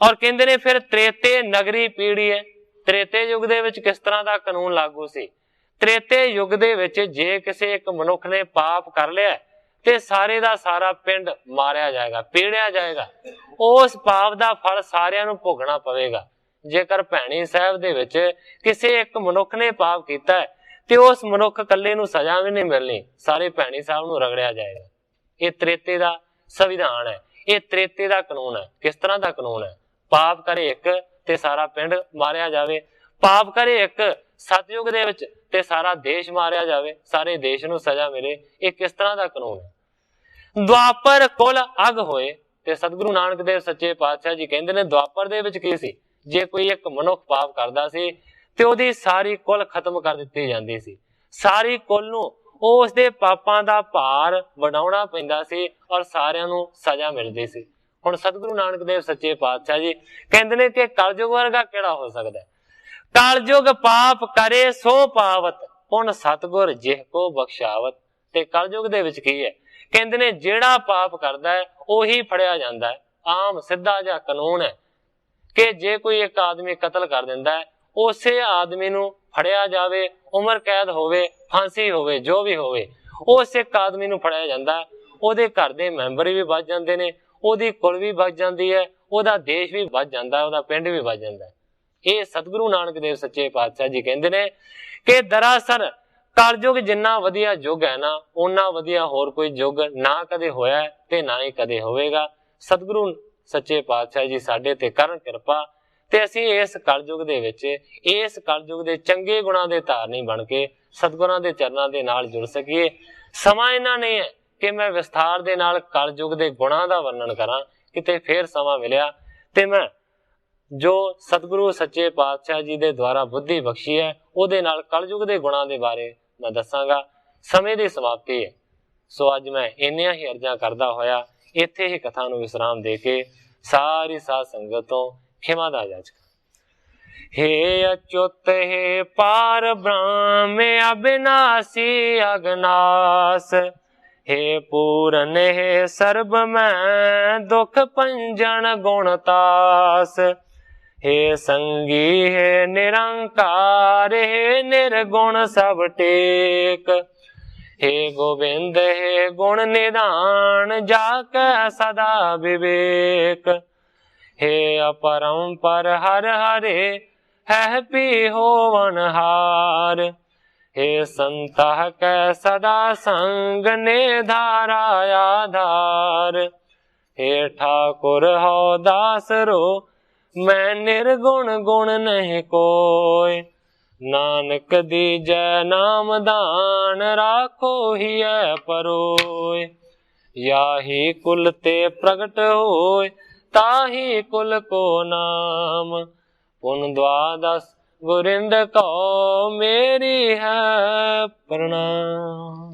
ਔਰ ਕਹਿੰਦੇ ਨੇ ਫਿਰ ਤ੍ਰੇਤੇ ਨਗਰੀ ਪੀੜੀ ਹੈ। ਤ੍ਰੇਤੇ ਯੁੱਗ ਦੇ ਵਿੱਚ ਕਿਸ ਤਰ੍ਹਾਂ ਦਾ ਕਾਨੂੰਨ ਲਾਗੂ ਸੀ? ਤ੍ਰੇਤੇ ਯੁੱਗ ਦੇ ਵਿੱਚ ਜੇ ਕਿਸੇ ਇੱਕ ਮਨੁੱਖ ਨੇ ਪਾਪ ਕਰ ਲਿਆ ਤੇ ਸਾਰੇ ਦਾ ਸਾਰਾ ਪਿੰਡ ਮਾਰਿਆ ਜਾਏਗਾ, ਪੀੜਿਆ ਜਾਏਗਾ। ਉਸ ਪਾਪ ਦਾ ਫਲ ਸਾਰਿਆਂ ਨੂੰ ਭੋਗਣਾ ਪਵੇਗਾ। ਜੇਕਰ ਭੈਣੀ ਸਾਹਿਬ ਦੇ ਵਿੱਚ ਕਿਸੇ ਇੱਕ ਮਨੁੱਖ ਨੇ ਪਾਪ ਕੀਤਾ ਤੇ ਉਸ ਮਨੁੱਖ ਇਕੱਲੇ ਨੂੰ ਸਜ਼ਾ ਵੀ ਨਹੀਂ ਮਿਲਣੀ, ਸਾਰੇ ਭੈਣੀ ਸਾਹਿਬ ਨੂੰ ਰਗੜਿਆ ਜਾਏਗਾ। ਇਹ ਤ੍ਰੇਤੇ ਦਾ ਸੰਵਿਧਾਨ ਹੈ, ਇਹ ਤ੍ਰੇਤੇ ਦਾ ਕਾਨੂੰਨ ਹੈ। ਕਿਸ ਤਰ੍ਹਾਂ ਦਾ ਕਾਨੂੰਨ ਹੈ? ਪਾਪ ਕਰੇ ਇੱਕ ਤੇ ਸਾਰਾ ਪਿੰਡ ਮਾਰਿਆ ਜਾਵੇ, ਪਾਪ ਕਰੇ ਇੱਕ ਸਤਯੁਗ ਦੇ ਵਿੱਚ ਤੇ ਸਾਰਾ ਦੇਸ਼ ਮਾਰਿਆ ਜਾਵੇ, ਸਾਰੇ ਦੇਸ਼ ਨੂੰ ਸਜ਼ਾ ਮਿਲੇ। ਇਹ ਕਿਸ ਤਰ੍ਹਾਂ ਦਾ ਕਾਨੂੰਨ ਹੈ? ਦੁਆਪਰ ਕੁਲ ਅਗ ਹੋਏ। ਤੇ ਸਤਿਗੁਰੂ ਨਾਨਕ ਦੇਵ ਸੱਚੇ ਪਾਤਸ਼ਾਹ ਜੀ ਕਹਿੰਦੇ ਨੇ ਦੁਆਪਰ ਦੇ ਵਿੱਚ ਕੀ ਸੀ? ਜੇ ਕੋਈ ਇੱਕ ਮਨੁੱਖ ਪਾਪ ਕਰਦਾ ਸੀ ਤੇ ਉਹਦੀ ਸਾਰੀ ਕੁਲ ਖਤਮ ਕਰ ਦਿੱਤੀ ਜਾਂਦੀ ਸੀ। ਸਾਰੀ ਕੁਲ ਨੂੰ ਉਸ ਦੇ ਪਾਪਾਂ ਦਾ ਭਾਰ ਵਡਾਉਣਾ ਪੈਂਦਾ ਸੀ ਔਰ ਸਾਰਿਆਂ ਨੂੰ ਸਜ਼ਾ ਮਿਲਦੀ ਸੀ। ਹੁਣ ਸਤਿਗੁਰੂ ਨਾਨਕ ਦੇਵ ਸੱਚੇ ਪਾਤਸ਼ਾਹ ਜੀ ਕਹਿੰਦੇ ਨੇ ਕਿ ਕਲਯੁਗ ਵਰਗਾ ਕਿਹੜਾ ਹੋ ਸਕਦਾ? ਕਲਯੁਗ ਪਾਪ ਕਰੇ ਸੋ ਪਾਵਤ, ਪੁਨ ਸਤਿਗੁਰ ਜਿਹ ਕੋ ਬਖਸ਼ਾਵਤ। ਤੇ ਕਲਯੁਗ ਦੇ ਵਿੱਚ ਕੀ ਹੈ? ਕਹਿੰਦੇ ਨੇ ਜਿਹੜਾ ਪਾਪ ਕਰਦਾ ਹੈ ਉਹੀ ਫੜਿਆ ਜਾਂਦਾ ਹੈ। ਆਮ ਸਿੱਧਾ ਜਿਹਾ ਕਾਨੂੰਨ ਹੈ ਕਿ ਜੇ ਕੋਈ ਇੱਕ ਆਦਮੀ ਕਤਲ ਕਰ ਦਿੰਦਾ ਹੈ, ਉਸੇ ਆਦਮੀ ਨੂੰ ਫੜਿਆ ਜਾਵੇ, ਉਮਰ ਕੈਦ ਹੋਵੇ, ਫਾਂਸੀ ਹੋਵੇ, ਜੋ ਵੀ ਹੋਵੇ, ਉਸ ਇੱਕ ਆਦਮੀ ਨੂੰ ਫੜਿਆ ਜਾਂਦਾ। ਉਹਦੇ ਘਰ ਦੇ ਮੈਂਬਰ ਵੀ ਬਚ ਜਾਂਦੇ ਨੇ, ਉਹਦੀ ਕੁਲ ਵੀ ਬਚ ਜਾਂਦੀ ਹੈ, ਉਹਦਾ ਦੇਸ਼ ਵੀ ਬਚ ਜਾਂਦਾ, ਉਹਦਾ ਪਿੰਡ ਵੀ ਬਚ ਜਾਂਦਾ। ਇਹ ਸਤਿਗੁਰੂ ਨਾਨਕ ਦੇਵ ਸੱਚੇ ਪਾਤਸ਼ਾਹ ਜੀ ਕਹਿੰਦੇ ਨੇ ਕਿ ਦਰਅਸਲ ਕਲਯੁਗ ਜਿੰਨਾ ਵਧੀਆ ਯੁੱਗ ਹੈ ਨਾ, ਓਨਾ ਵਧੀਆ ਹੋਰ ਕੋਈ ਯੁੱਗ ਨਾ ਕਦੇ ਹੋਇਆ ਤੇ ਨਾ ਹੀ ਕਦੇ ਹੋਵੇਗਾ। ਸਤਿਗੁਰੂ ਸੱਚੇ ਪਾਤਸ਼ਾਹ ਜੀ ਸਾਡੇ ਤੇ ਕਰਨ ਕਿਰਪਾ ਤੇ ਅਸੀਂ ਇਸ ਕਲਯੁਗ ਦੇ ਵਿੱਚ, ਇਸ ਕਲਯੁਗ ਦੇ ਚੰਗੇ ਗੁਣਾਂ ਦੇ ਧਾਰਨੀ ਬਣ ਕੇ ਸਤਿਗੁਰਾਂ ਦੇ ਚਰਨਾਂ ਦੇ ਨਾਲ ਜੁੜ ਸਕੀਏ। ਸਮਾਂ ਇਹਨਾਂ ਨਹੀਂ ਹੈ ਕਿ ਮੈਂ ਵਿਸਥਾਰ ਦੇ ਨਾਲ ਕਲਯੁਗ ਦੇ ਗੁਣਾਂ ਦਾ ਵਰਣਨ ਕਰਾਂ। ਕਿਤੇ ਫੇਰ ਸਮਾਂ ਮਿਲਿਆ ਤੇ ਮੈਂ ਜੋ ਸਤਿਗੁਰੂ ਸੱਚੇ ਪਾਤਸ਼ਾਹ ਜੀ ਦੇ ਦੁਆਰਾ ਬੁੱਧੀ ਬਖਸ਼ੀ ਹੈ ਉਹਦੇ ਨਾਲ ਕਲਯੁਗ ਦੇ ਗੁਣਾਂ ਦੇ ਬਾਰੇ ਮੈਂ ਦੱਸਾਂਗਾ। ਸਮੇਂ ਦੀ ਸਮਾਪਤੀ ਹੈ, ਸੋ ਅੱਜ ਮੈਂ ਇੰਨੀਆਂ ਹੀ ਅਰਜ਼ਾਂ ਕਰਦਾ ਹੋਇਆ ਇੱਥੇ ਹੀ ਕਥਾ ਨੂੰ ਵਿਸਰਾਮ ਦੇ ਕੇ ਸਾਰੀ ਸਾਧ ਸੰਗਤ ਤੋਂ ਖਿਮਾ ਦਾ ਜਾਚਕ। हे अच्युत हे पार ब्रह्म अविनाशी अगनास, हे पूरन हे सर्ब में दुख पंजन गुणतास, हे संगी हे निरंकार हे निर्गुण सब टेक, हे गोविंद हे गुण निधान जाके सदा विवेक, हे अपरंपर हर हरे है पी होवनहार, हे संतः कै सदा संग ने धारा आधार, हे ठाकुर हो दास रो मैं निर्गुण गुण नहीं कोय, नानक दीजै नाम दान राखो हिय परोय, याही कुल ते प्रगट होय ताही कुल को नाम, पुन द्वादश गुरिंद को मेरी है प्रणाम।